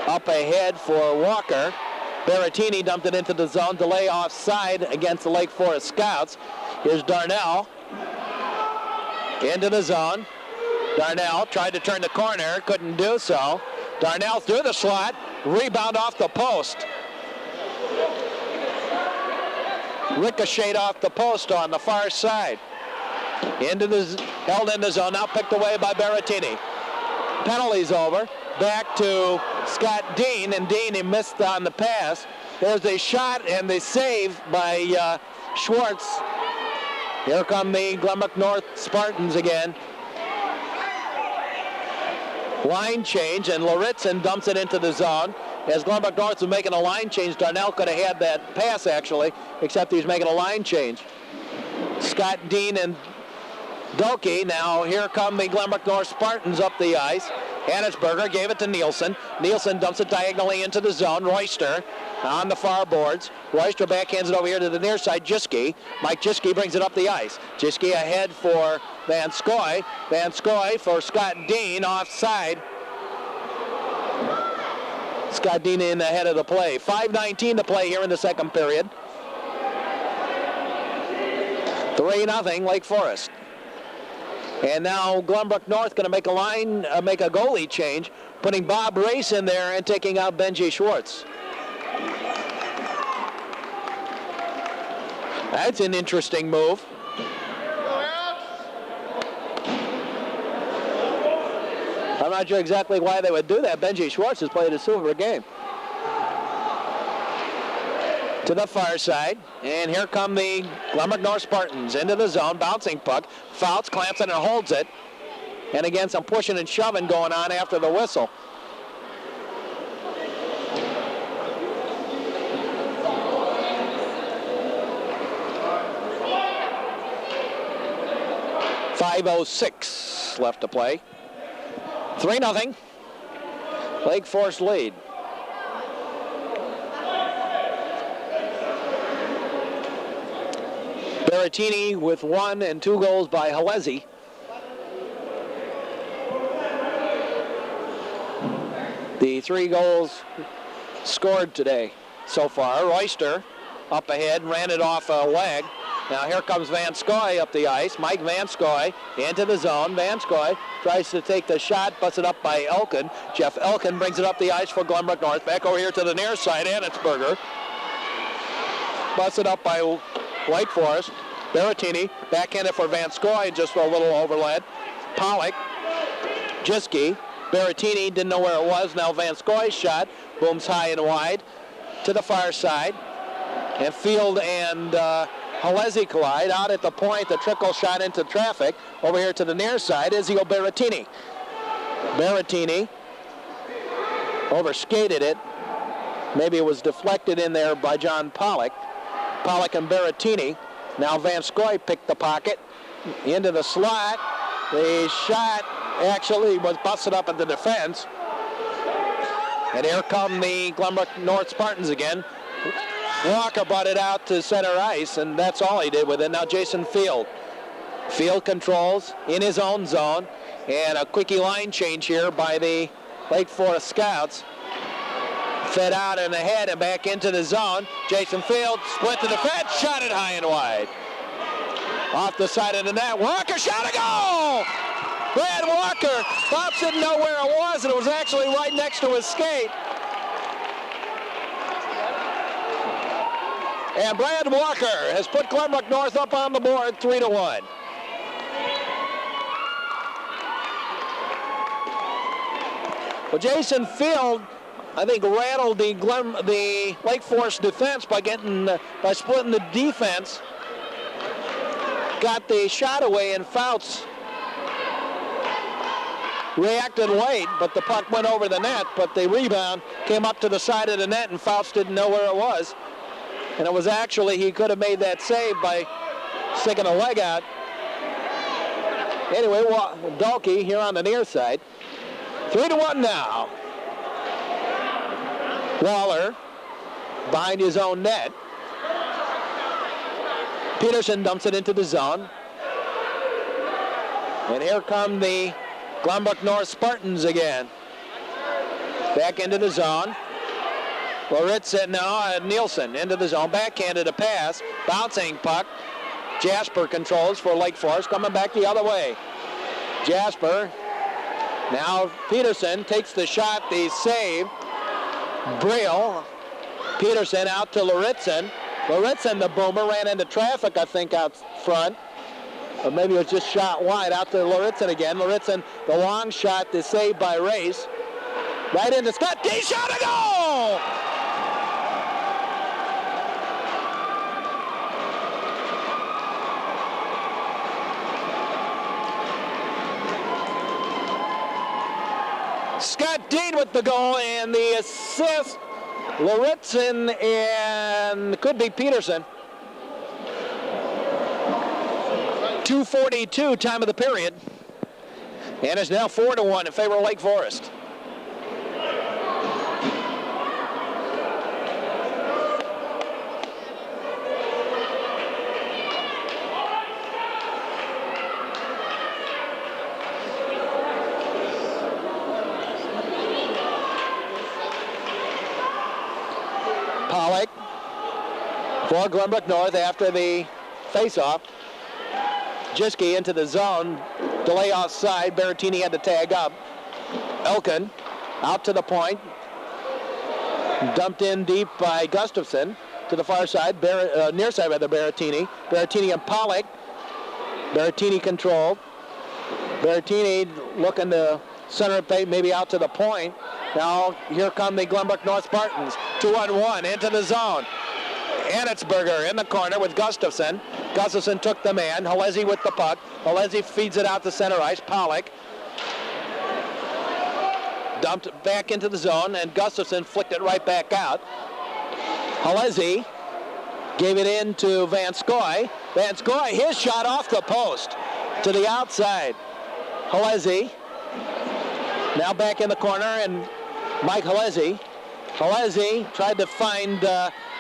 Up ahead for Walker. Berrettini dumped it into the zone. Delay offside against the Lake Forest Scouts. Here's Darnell. Into the zone. Darnell tried to turn the corner. Couldn't do so. Darnell through the slot. Rebound off the post. Ricocheted off the post on the far side. Held in the zone, now picked away by Berrettini. Penalties over. Back to Scott Dean, and Dean, he missed on the pass. There's a shot and the save by Schwartz. Here come the Glenbrook North Spartans again. Line change, and Loritzen dumps it into the zone. As Glenbrook North was making a line change, Darnell could have had that pass actually, except he was making a line change. Scott Dean and Dulke. Now here come the Glenbrook North Spartans up the ice. Annitsberger gave it to Nielsen. Nielsen dumps it diagonally into the zone. Royster on the far boards. Royster backhands it over here to the near side. Jiske. Mike Jiske brings it up the ice. Jiske ahead for Van Scoy. Van Scoy for Scott Dean offside. Scott Dean in ahead of the play. 5:19 to play here in the second period. 3-0 Lake Forest. And now Glenbrook North going to make a goalie change, putting Bob Race in there and taking out Benji Schwartz. That's an interesting move. I'm not sure exactly why they would do that. Benji Schwartz has played a super game. To the far side, and here come the Glenbrook North Spartans into the zone, bouncing puck. Fouts, clamps it, and holds it. And again, some pushing and shoving going on after the whistle. .506 left to play. 3-0. Lake Forest lead. Berrettini with 1 and 2 goals by Halezi. The 3 goals scored today so far. Royster up ahead, ran it off a leg. Now here comes Van Scoy up the ice. Mike Van Scoy into the zone. Van Scoy tries to take the shot, busted up by Elkin. Jeff Elkin brings it up the ice for Glenbrook North. Back over here to the near side, Anitzberger. Busted up by White Forest. Berrettini backhanded for Van Scoy, just a little overled. Pollock, Jiski, Berrettini didn't know where it was. Now Van Scoy's shot booms high and wide to the far side. And Field and Halezi collide out at the point. The trickle shot into traffic. Over here to the near side, Izio Berrettini. Berrettini overskated it. Maybe it was deflected in there by John Pollock. Pollock and Berrettini. Now Van Scoy picked the pocket into the slot. The shot actually was busted up at the defense. And here come the Glenbrook North Spartans again. Walker brought it out to center ice, and that's all he did with it. Now Jason Field. Field controls in his own zone, and a quickie line change here by the Lake Forest Scouts. Fed out and ahead and back into the zone. Jason Field split the defense, shot it high and wide. Off the side of the net, Walker shot a goal! Brad Walker, Bob didn't know where it was, and it was actually right next to his skate. And Brad Walker has put Glenbrook North up on the board 3-1. Well, Jason Field, I think, rattled the Lake Forest defense by splitting the defense. Got the shot away, and Fouts reacted late, but the puck went over the net, but the rebound came up to the side of the net, and Fouts didn't know where it was. And it was actually, he could have made that save by sticking a leg out. Anyway, Dalkey here on the near side. 3-1 now. Waller behind his own net. Peterson dumps it into the zone. And here come the Glenbrook North Spartans again. Back into the zone. Loritz now, Nielsen into the zone. Backhanded a pass. Bouncing puck. Jasper controls for Lake Forest. Coming back the other way. Jasper. Now Peterson takes the shot. The save. Brill. Peterson out to Loritzen. Loritzen, the boomer, ran into traffic, I think, out front. Or maybe it was just shot wide. Out to Loritzen again. Loritzen, the long shot, the save by Race. Right into Scott. D shot a goal! Scott Dean with the goal, and the assist, Loritzen and could be Peterson. 2:42 time of the period, and it's now 4-1 in favor of Lake Forest. Pollock for Glenbrook North after the face-off. Jiski into the zone. Delay offside. Berrettini had to tag up. Elkin out to the point. Dumped in deep by Gustafson to the far side. Near side by the Berrettini. Berrettini and Pollock. Berrettini controlled. Berrettini looking to center it maybe out to the point. Now here come the Glenbrook North Spartans. 2-on-1 into the zone. Anitzberger in the corner with Gustafson. Gustafson took the man. Halezi with the puck. Halezi feeds it out to center ice. Pollock dumped it back into the zone, and Gustafson flicked it right back out. Halezi gave it in to Van Scoy. Van Scoy, his shot off the post to the outside. Halezi now back in the corner, and Mike Halezi. Halezi tried to find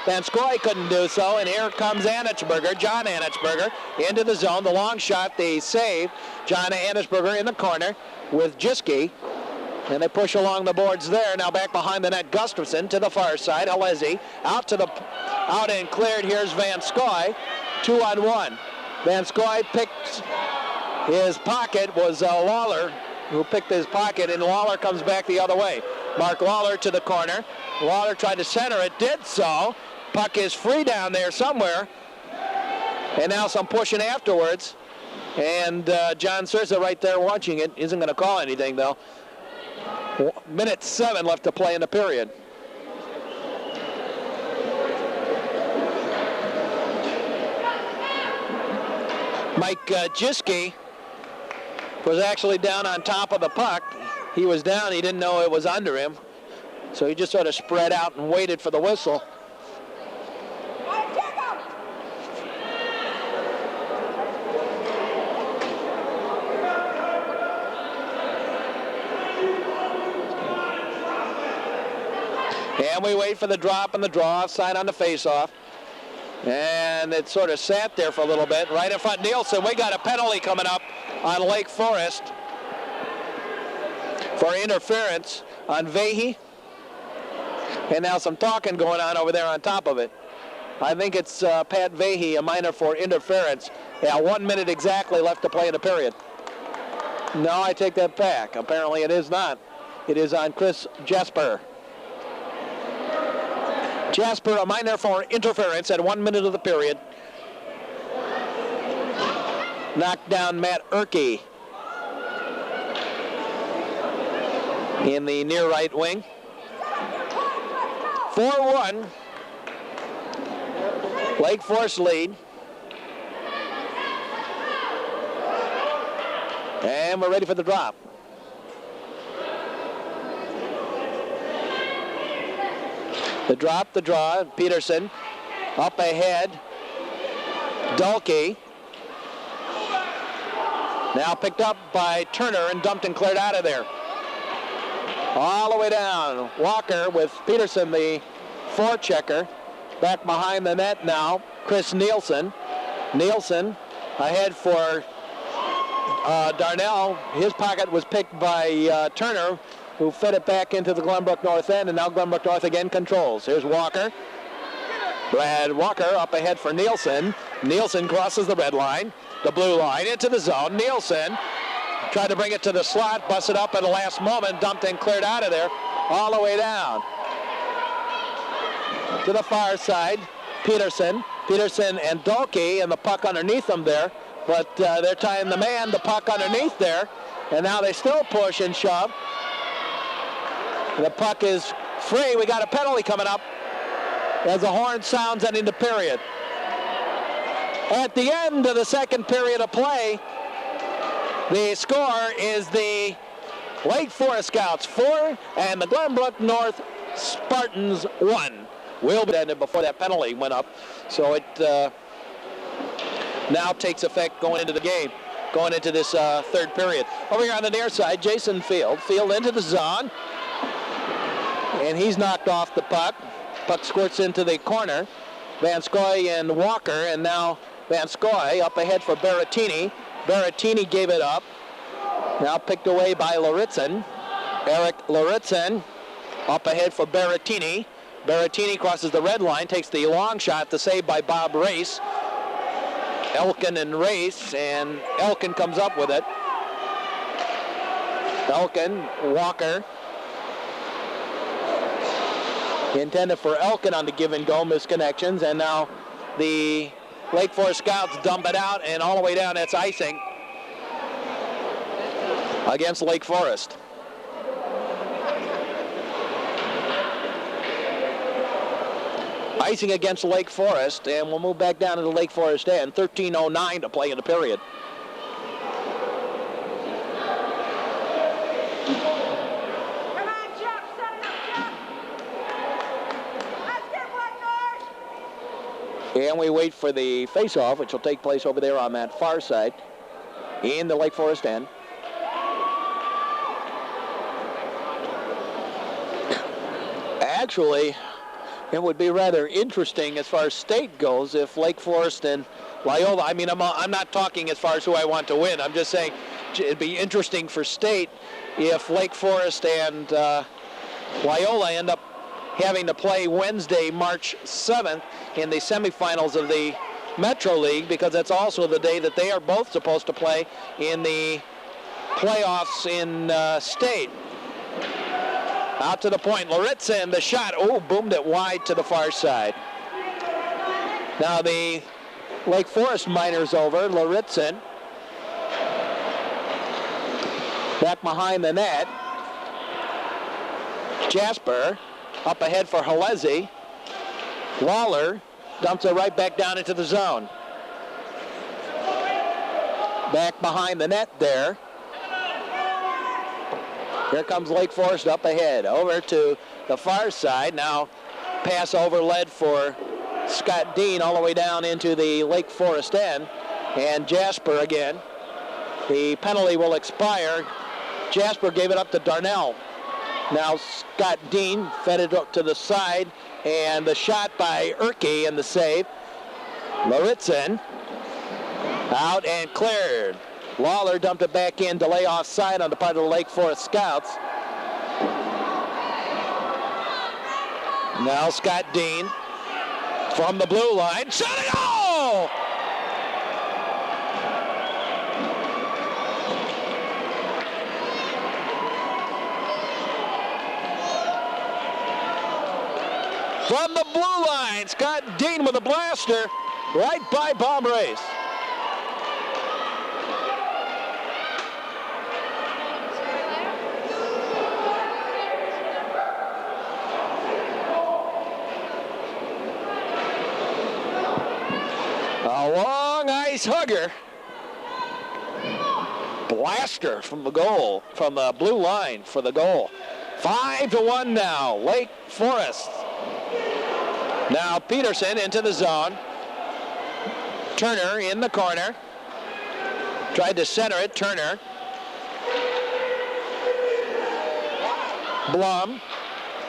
Van Scoy, couldn't do so, and here comes Anichberger, John Anichberger, into the zone. The long shot, the save. John Anichberger in the corner with Jiske, and they push along the boards there. Now back behind the net, Gustafson to the far side. Halezi out and cleared. Here's Van Scoy, 2-on-1. Van Scoy picked his pocket, was Lawler who picked his pocket, and Lawler comes back the other way. Mark Lawler to the corner. Lawler tried to center it, did so. Puck is free down there somewhere. And now some pushing afterwards. And John Sursa right there watching it. Isn't going to call anything, though. Minute 7 left to play in the period. Mike Jiske was actually down on top of the puck. He was down, he didn't know it was under him. So he just sort of spread out and waited for the whistle. And we wait for the drop and the draw, side on the face-off. And it sort of sat there for a little bit. Right in front, Nielsen, we got a penalty coming up on Lake Forest for interference on Vahey. And now some talking going on over there on top of it. I think it's Pat Vahey, a minor for interference. Yeah, 1 minute exactly left to play in the period. No, I take that back. Apparently it is not. It is on Chris Jasper. Jasper, a minor for interference at 1 minute of the period. Knocked down Matt Erke in the near right wing. 4-1. Lake Forest lead. And we're ready for the drop. The draw, Peterson up ahead. Dulke. Now picked up by Turner and dumped and cleared out of there. All the way down. Walker with Peterson, the forechecker. Back behind the net now, Chris Nielsen. Nielsen ahead for Darnell. His pocket was picked by Turner, who fed it back into the Glenbrook North end, and now Glenbrook North again controls. Here's Walker. Brad Walker up ahead for Nielsen. Nielsen crosses the red line, the blue line, into the zone. Nielsen tried to bring it to the slot, busted up at the last moment, dumped and cleared out of there, all the way down. To the far side, Peterson and Dulke, and the puck underneath them there, but they're tying the man, the puck underneath there, and now they still push and shove. The puck is free. We got a penalty coming up as the horn sounds ending the period. At the end of the second period of play, the score is the Lake Forest Scouts 4 and the Glenbrook North Spartans 1. Will be ended before that penalty went up, so it now takes effect going into the game, going into this third period. Over here on the near side, Jason Field into the zone. And he's knocked off the puck. Puck squirts into the corner. Van Scoy and Walker, and now Van Scoy up ahead for Berrettini. Berrettini gave it up. Now picked away by Lauritzen. Eric Lauritzen up ahead for Berrettini. Berrettini crosses the red line, takes the long shot, the save by Bob Race. Elkin and Race, and Elkin comes up with it. Elkin, Walker. Intended for Elkin on the give and go, misconnections, and now the Lake Forest Scouts dump it out, and all the way down, that's icing against Lake Forest. Icing against Lake Forest, and we'll move back down to the Lake Forest end. 13:09 to play in the period. And we wait for the face-off, which will take place over there on that far side in the Lake Forest end. Actually, it would be rather interesting as far as state goes if Lake Forest and Loyola, I mean, I'm not talking as far as who I want to win. I'm just saying it'd be interesting for state if Lake Forest and Loyola end up having to play Wednesday, March 7th in the semifinals of the Metro League, because that's also the day that they are both supposed to play in the playoffs in state. Out to the point, Lauritzen, the shot, boomed it wide to the far side. Now the Lake Forest Miners over, Lauritzen. Back behind the net. Jasper, up ahead for Halezi. Lawler dumps it right back down into the zone. Back behind the net there. Here comes Lake Forest up ahead. Over to the far side. Now pass over led for Scott Dean all the way down into the Lake Forest end. And Jasper again. The penalty will expire. Jasper gave it up to Darnell. Now Scott Dean fed it up to the side. And the shot by Urke and the save. Lauritzen out and cleared. Lawler dumped it back in to lay offside on the part of the Lake Forest Scouts. Now Scott Dean from the blue line. Shot it! Oh! From the blue line, Scott Dean with a blaster right by Bob Race. A long ice hugger. Blaster from the goal, from the blue line for the goal. 5-1 now, Lake Forest. Now Peterson into the zone. Turner in the corner. Tried to center it, Turner. Blum,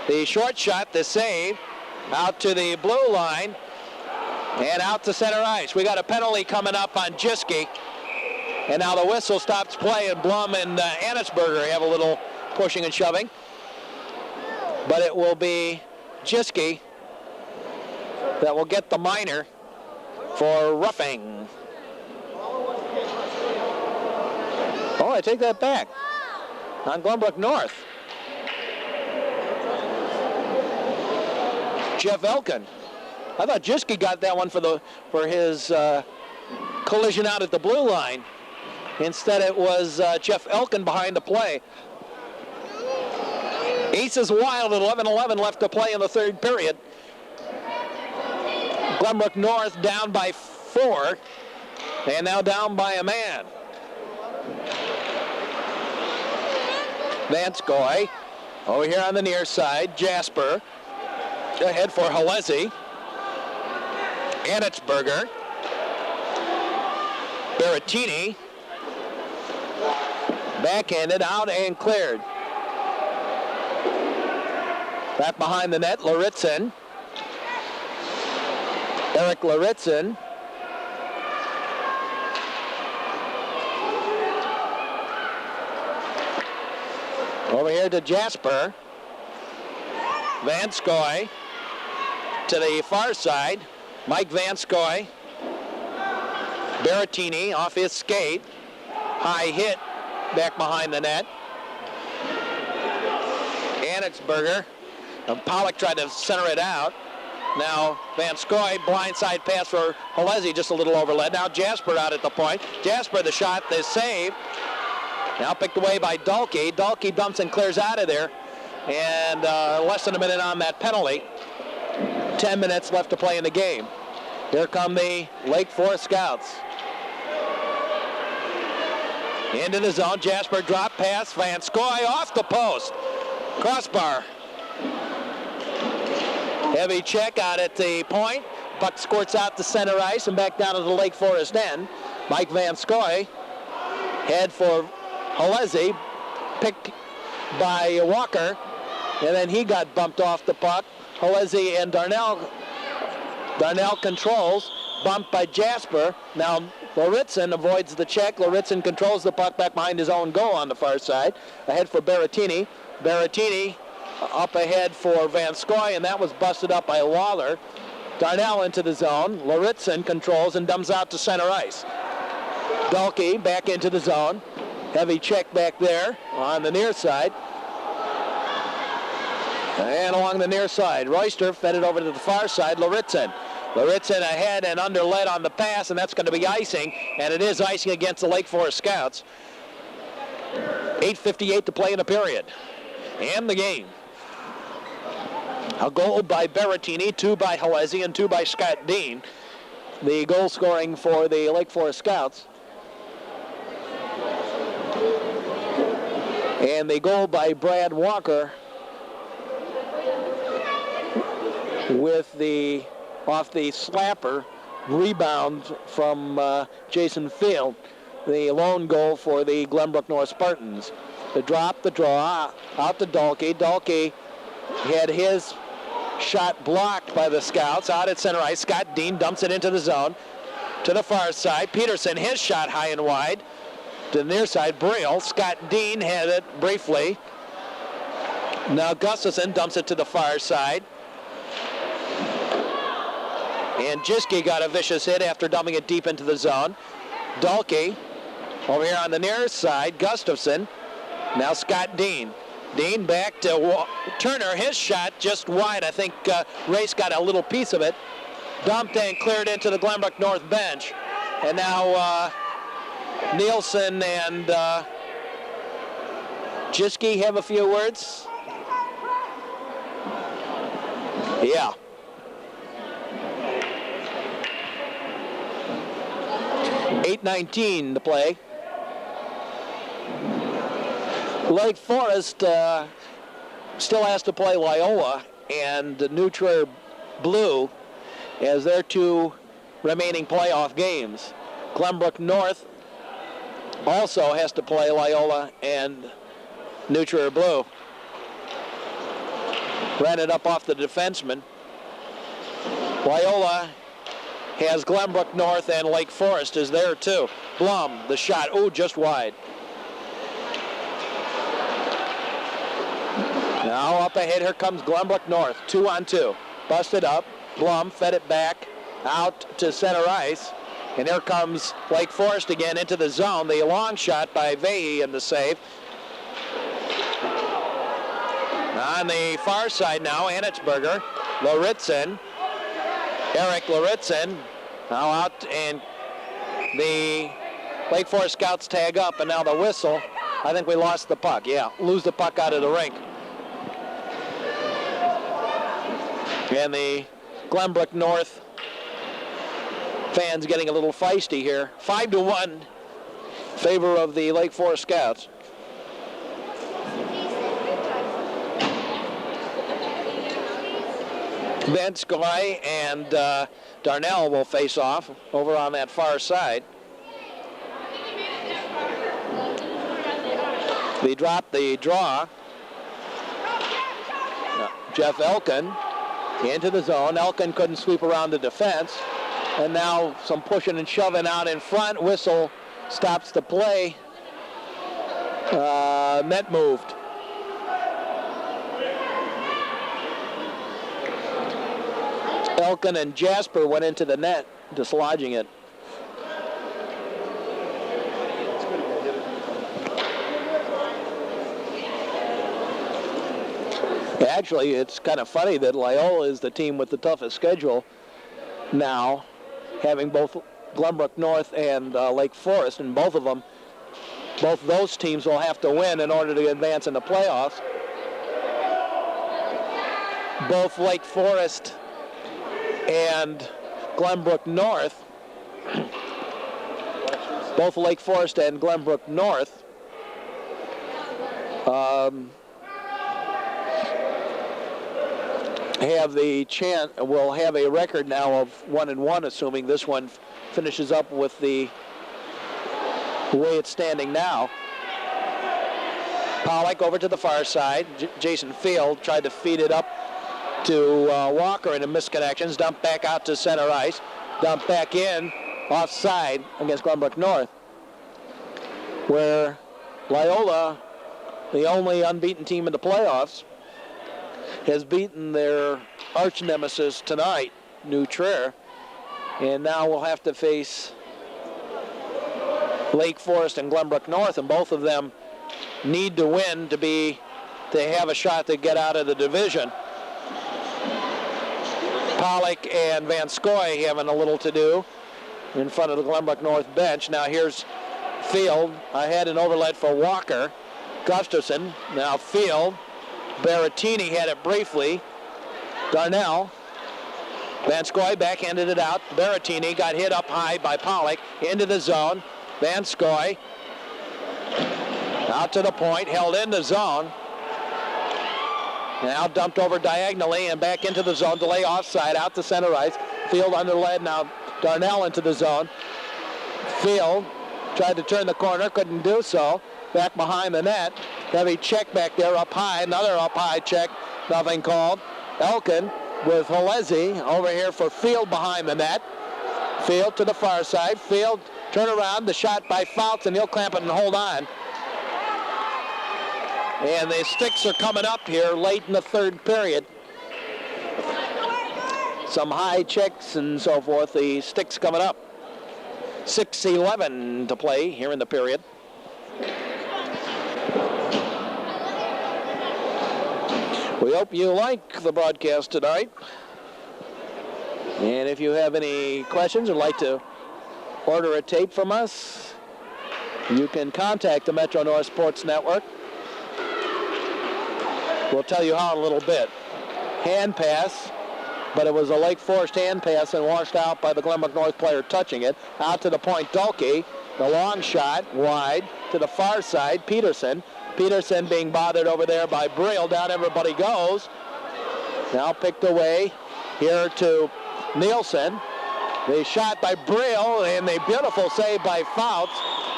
the short shot, the save. Out to the blue line. And out to center ice. We got a penalty coming up on Jiske. And now the whistle stops play, and Blum and Annisberger have a little pushing and shoving. But it will be Jiske that will get the minor for roughing. Oh, I take that back. On Glenbrook North. Jeff Elkin. I thought Jiske got that one for his collision out at the blue line. Instead, it was Jeff Elkin behind the play. Aces wild at 11-11 left to play in the third period. Glenbrook North down by 4, and now down by a man. Vanskoy over here on the near side. Jasper ahead for Halezi. Anitsberger. Berrettini. Backhanded out and cleared. Back behind the net, Lauritzen. Eric Lauritzen. Over here to Jasper. Vanskoy to the far side. Mike Vanskoy. Berrettini off his skate. High hit back behind the net. Anitsberger. Pollock tried to center it out. Now Vanskoy, blindside pass for Halezi, just a little overled. Now Jasper out at the point. Jasper, the shot, the save. Now picked away by Dalkey. Dalkey dumps and clears out of there. And less than a minute on that penalty. 10 minutes left to play in the game. Here come the Lake Forest Scouts. Into the zone. Jasper drop pass. Vanskoy off the post. Crossbar. Heavy check out at the point. Puck squirts out to center ice and back down to the Lake Forest end. Mike Van Scoy head for Halezi, picked by Walker, and then he got bumped off the puck. Halezi and Darnell controls, bumped by Jasper. Now Lauritzen avoids the check. Lauritzen controls the puck back behind his own goal on the far side. Ahead for Berrettini. Berrettini up ahead for Van Scoy, and that was busted up by Waller. Darnell into the zone. Lauritzen controls and dumps out to center ice. Dalkey back into the zone. Heavy check back there on the near side. And along the near side, Royster fed it over to the far side. Lauritzen ahead and underled on the pass, and that's going to be icing, and it is icing against the Lake Forest Scouts. 8:58 to play in the period. And the game. A goal by Berrettini, 2 by Halezi, and 2 by Scott Dean. The goal scoring for the Lake Forest Scouts. And the goal by Brad Walker with the off the slapper rebound from Jason Field, the lone goal for the Glenbrook North Spartans. The draw, out to Dalkey. Dalkey had his shot blocked by the Scouts out at center ice. Scott Dean dumps it into the zone to the far side. Peterson, his shot high and wide to the near side. Brill. Scott Dean had it briefly. Now Gustafson dumps it to the far side. And Jiske got a vicious hit after dumping it deep into the zone. Dalkey over here on the near side. Gustafson. Now Scott Dean. Dean back to Turner. His shot just wide. I think Race got a little piece of it. Dumped and cleared into the Glenbrook North bench. And now Nielsen and Jiske have a few words. Yeah. .8:19 to play. Lake Forest still has to play Loyola and New Trier Blue as their 2 remaining playoff games. Glenbrook North also has to play Loyola and New Trier Blue. Ran it up off the defenseman. Loyola has Glenbrook North and Lake Forest is there too. Blum, the shot, just wide. Now up ahead, here comes Glenbrook North, 2-on-2. Busted up, Blum fed it back out to center ice. And here comes Lake Forest again into the zone. The long shot by Vehe in the save. On the far side now, Anitzberger, Lauritzen, Eric Lauritzen, now out, and the Lake Forest Scouts tag up, and now the whistle. I think we lost the puck. Yeah, lose the puck out of the rink. And the Glenbrook North fans getting a little feisty here. 5-1 in favor of the Lake Forest Scouts. Van Scoy and Darnell will face off over on that far side. They dropped the draw. Jeff Elkin into the zone. Elkin couldn't sweep around the defense. And now some pushing and shoving out in front. Whistle stops the play. Net moved. Elkin and Jasper went into the net, dislodging it. Actually, it's kind of funny that Loyola is the team with the toughest schedule now, having both Glenbrook North and Lake Forest, and both those teams will have to win in order to advance in the playoffs. Both Lake Forest and Glenbrook North, both Lake Forest and Glenbrook North have the chance, will have a record now of 1-1, assuming this one finishes up with the way it's standing now. Pollock over to the far side. Jason Field tried to feed it up to Walker in a misconnections. Dump back out to center ice. Dump back in offside against Glenbrook North, where Loyola, the only unbeaten team in the playoffs, has beaten their arch nemesis tonight, New Trier, and now we'll have to face Lake Forest and Glenbrook North, and both of them need to win to have a shot to get out of the division. Pollock and Van Scoy having a little to do in front of the Glenbrook North bench. Now here's Field ahead and overlet for Walker. Gustafson, now Field. Berrettini had it briefly. Darnell. Van Scoy backhanded it out. Berrettini got hit up high by Pollock into the zone. Van Scoy out to the point, held in the zone. Now dumped over diagonally and back into the zone. Delay offside, out to center ice. Field under lead, now Darnell into the zone. Field tried to turn the corner, couldn't do so. Back behind the net. Heavy check back there, up high. Another up high check, nothing called. Elkin with Halezi over here for Field behind the net. Field to the far side. Field turn around, the shot by Fouts, and he'll clamp it and hold on. And the sticks are coming up here late in the third period. Some high checks and so forth. The sticks coming up. 6:11 to play here in the period. We hope you like the broadcast tonight. And if you have any questions or like to order a tape from us, you can contact the Metro North Sports Network. We'll tell you how in a little bit. Hand pass, but it was a Lake Forest hand pass and washed out by the Glenbrook North player touching it. Out to the point, Dulke. The long shot, wide, to the far side, Peterson. Peterson being bothered over there by Brill. Down everybody goes. Now picked away here to Nielsen. The shot by Brill and the beautiful save by Fouts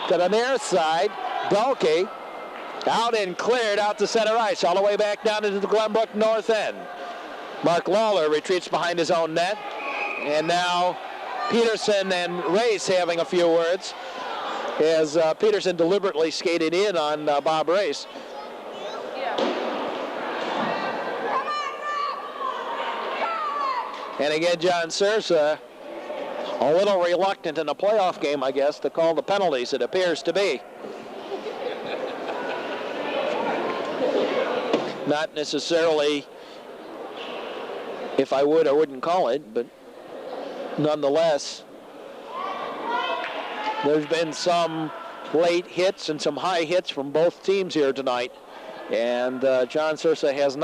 to the near side. Dulke out and cleared out to center ice, all the way back down into the Glenbrook North end. Mark Lawler retreats behind his own net. And now Peterson and Race having a few words as Peterson deliberately skated in on Bob Race. And again, John Sursa, a little reluctant in a playoff game, I guess, to call the penalties, it appears to be. Not necessarily if I would or wouldn't call it, but nonetheless, there's been some late hits and some high hits from both teams here tonight, and John Sursa has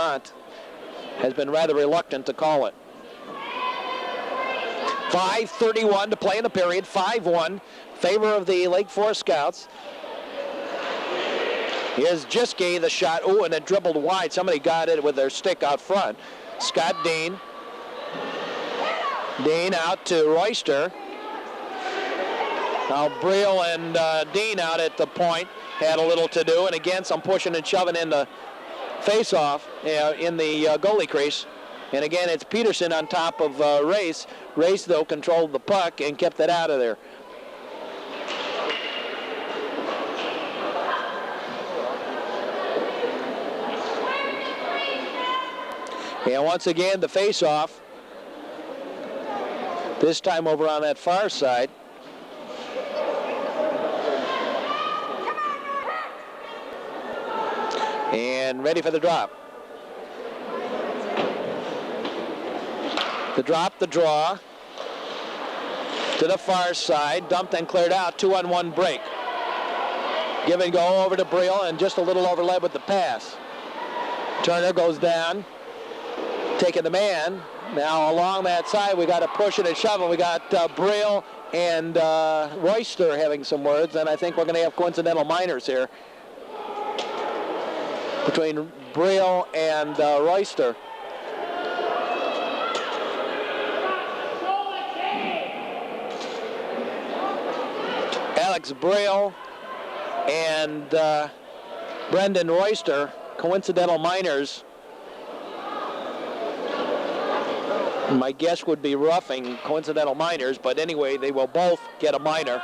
been rather reluctant to call it. 5:31 to play in the period, 5-1, favor of the Lake Forest Scouts. Here's Jiske, the shot, and it dribbled wide. Somebody got it with their stick out front. Scott Dean. Dean out to Royster. Now Brill and Dean out at the point had a little to do, and again some pushing and shoving in the face-off in the goalie crease. And again it's Peterson on top of Race. Race though controlled the puck and kept it out of there. And once again the face-off. This time over on that far side. And ready for the drop. The drop, the draw. To the far side, dumped and cleared out, 2-on-1 break. Give and go over to Brill and just a little overlap with the pass. Turner goes down, taking the man. Now along that side, we got a push and a shove, and we got Brill and Royster having some words, and I think we're going to have coincidental minors here between Brill and Royster. Alex Braille and Brendan Royster, coincidental minors. My guess would be roughing, coincidental minors, but anyway, they will both get a minor.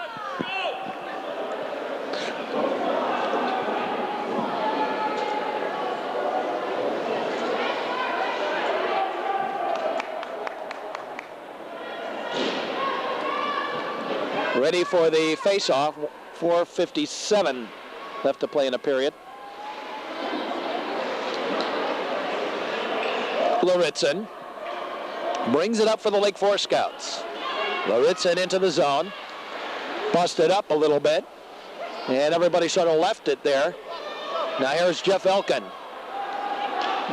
Ready for the face-off, 4:57 left to play in a period. Laritzen brings it up for the Lake Forest Scouts. Laritzen into the zone, busted up a little bit, and everybody sort of left it there. Now here's Jeff Elkin.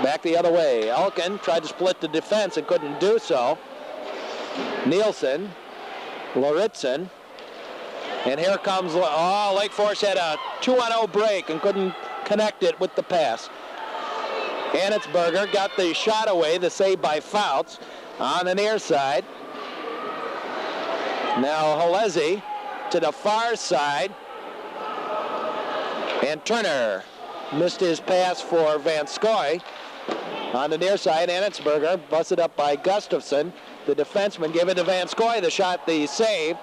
Back the other way. Elkin tried to split the defense and couldn't do so. Nielsen, Laritzen, and here comes, Lake Forest had a 2-on-0 break and couldn't connect it with the pass. Anitzberger got the shot away, the save by Fouts on the near side. Now Halezi to the far side. And Turner missed his pass for Van Scoy. On the near side, Anitzberger busted up by Gustafson. The defenseman gave it to Van Scoy, the shot, the save.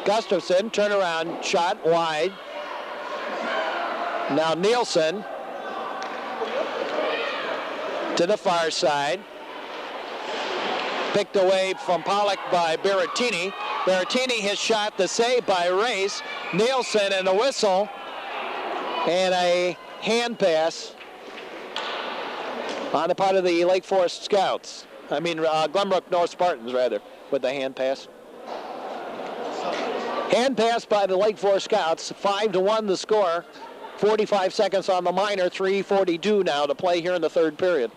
Gustafson, turnaround shot wide. Now Nielsen to the far side. Picked away from Pollock by Berrettini. Berrettini, his shot, the save by Race. Nielsen and a whistle. And a hand pass on the part of the Lake Forest Scouts. Glenbrook North Spartans, rather, with the hand pass. Hand pass by the Lake Forest Scouts. 5-1 the score. 45 seconds on the minor. 3:42 now to play here in the third period.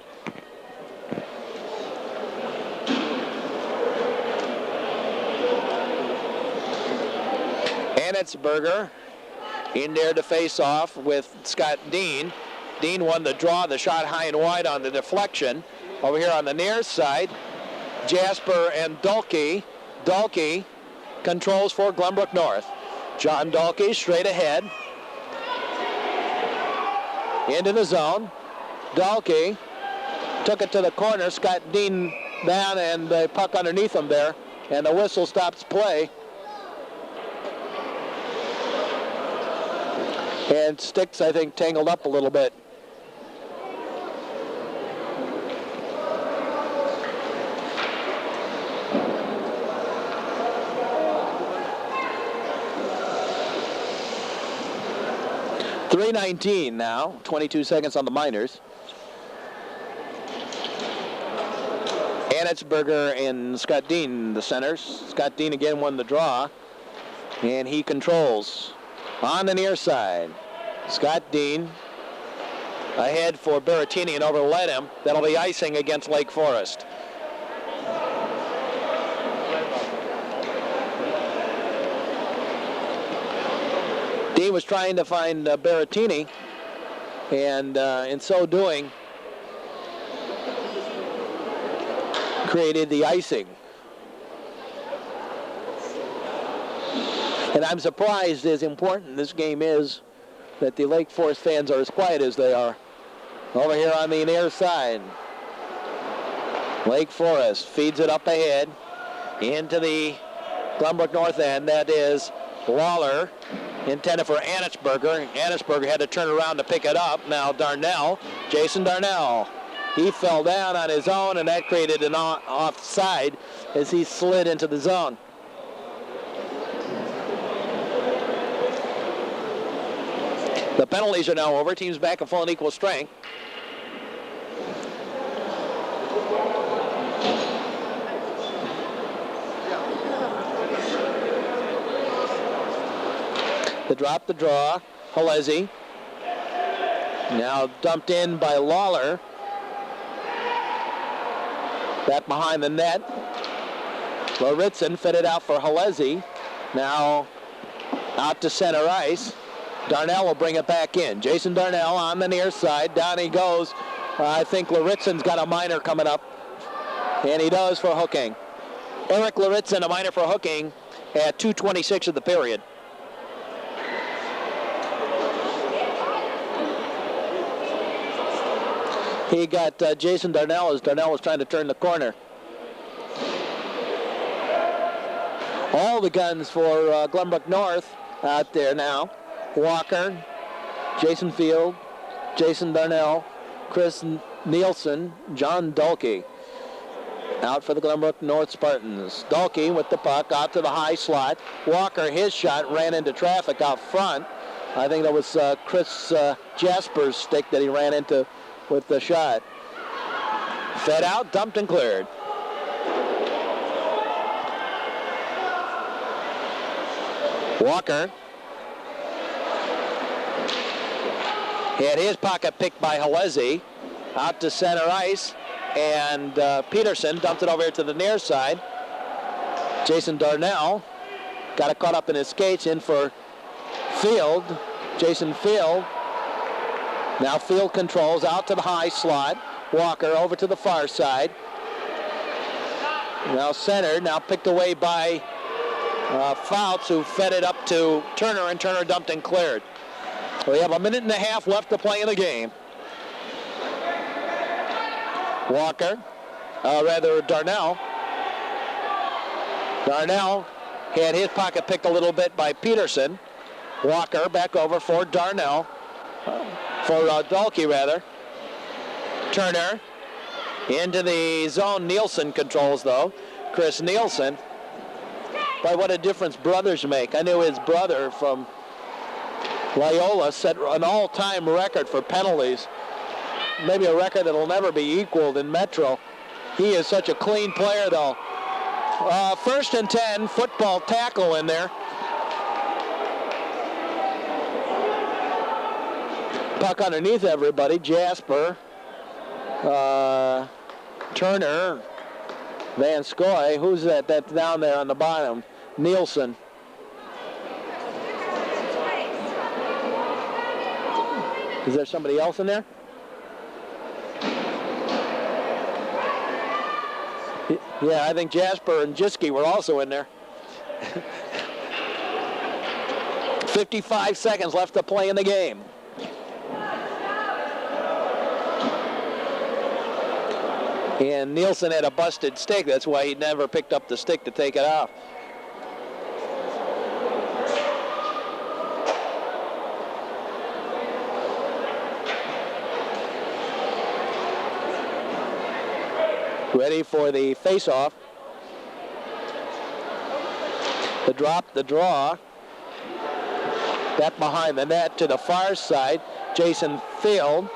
Anitzberger in there to face off with Scott Dean. Dean won the draw, the shot high and wide on the deflection. Over here on the near side, Jasper and Dulke. Dulke controls for Glenbrook North. John Dulke straight ahead. Into the zone. Dulke took it to the corner. Scott Dean down and the puck underneath him there. And the whistle stops play. And sticks, I think, tangled up a little bit. .319 now, 22 seconds on the minors. Anitzberger and Scott Dean, the centers. Scott Dean again won the draw, and he controls on the near side. Scott Dean ahead for Berrettini and overled him. That'll be icing against Lake Forest. Dean was trying to find Berrettini, and in so doing, created the icing. And I'm surprised, as important this game is, that the Lake Forest fans are as quiet as they are. Over here on the near side, Lake Forest feeds it up ahead into the Glenbrook North end. That is Lawler, intended for Anitzberger. Anitzberger had to turn around to pick it up. Now Darnell, Jason Darnell. He fell down on his own, and that created an offside as he slid into the zone. The penalties are now over. Teams back at full and equal strength. The drop, the draw. Halezi. Now dumped in by Lawler. Back behind the net. Laritzen fitted out for Halezi. Now out to center ice. Darnell will bring it back in. Jason Darnell on the near side. Down he goes. I think Laritzen's got a minor coming up. And he does for hooking. Eric Laritzen, a minor for hooking at 2:26 of the period. He got Jason Darnell as Darnell was trying to turn the corner. All the guns for Glenbrook North out there now. Walker, Jason Field, Jason Darnell, Chris Nielsen, John Dulkey. Out for the Glenbrook North Spartans. Dulkey with the puck out to the high slot. Walker, his shot, ran into traffic out front. I think that was Chris Jasper's stick that he ran into with the shot. Fed out, dumped and cleared. Walker had his pocket picked by Halezi. Out to center ice. And Peterson dumped it over here to the near side. Jason Darnell got it caught up in his skates, in for Field. Jason Field. Now Field controls out to the high slot. Walker over to the far side. Now centered, now picked away by Fouts, who fed it up to Turner, and Turner dumped and cleared. We have a minute and a half left to play in the game. Darnell. Darnell had his pocket picked a little bit by Peterson. Walker back over for Darnell. For Dulkey, rather. Turner into the zone. Nielsen controls, though. Chris Nielsen. Boy, what a difference brothers make. I knew his brother from Loyola set an all-time record for penalties. Maybe a record that will never be equaled in Metro. He is such a clean player, though. First and 10, football tackle in there. Puck underneath everybody. Jasper, Turner, Van Scoy. Who's that? That's down there on the bottom. Nielsen. Is there somebody else in there? Yeah, I think Jasper and Jiski were also in there. 55 seconds left to play in the game. And Nielsen had a busted stick. That's why he never picked up the stick to take it off. Ready for the face-off. The drop, the draw. Back behind the net to the far side. Jason Field.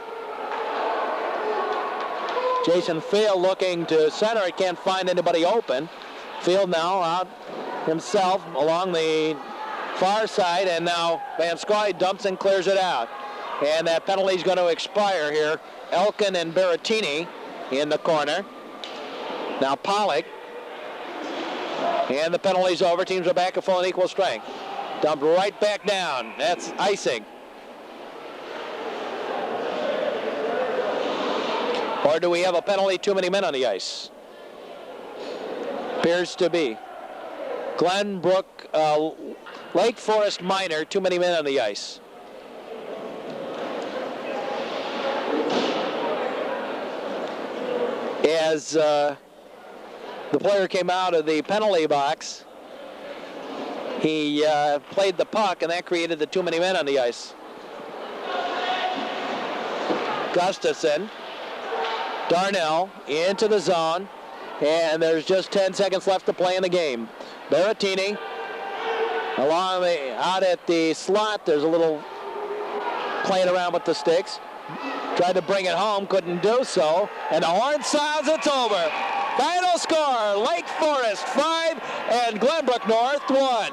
Jason Field looking to center. He can't find anybody open. Field now out himself along the far side, and now Van Scoy dumps and clears it out. And that penalty is going to expire here. Elkin and Berrettini in the corner. Now Pollock. And the penalty's over. Teams are back at full and equal strength. Dumped right back down. That's icing. Or do we have a penalty? Too many men on the ice. Appears to be. Glenbrook, Lake Forest Minor, too many men on the ice. As the player came out of the penalty box, he played the puck, and that created the too many men on the ice. Gustafson, Darnell into the zone, and there's just 10 seconds left to play in the game. Berrettini out at the slot. There's a little playing around with the sticks. Tried to bring it home, couldn't do so, and the horn sounds, it's over. Final score, Lake Forest 5 and Glenbrook North 1.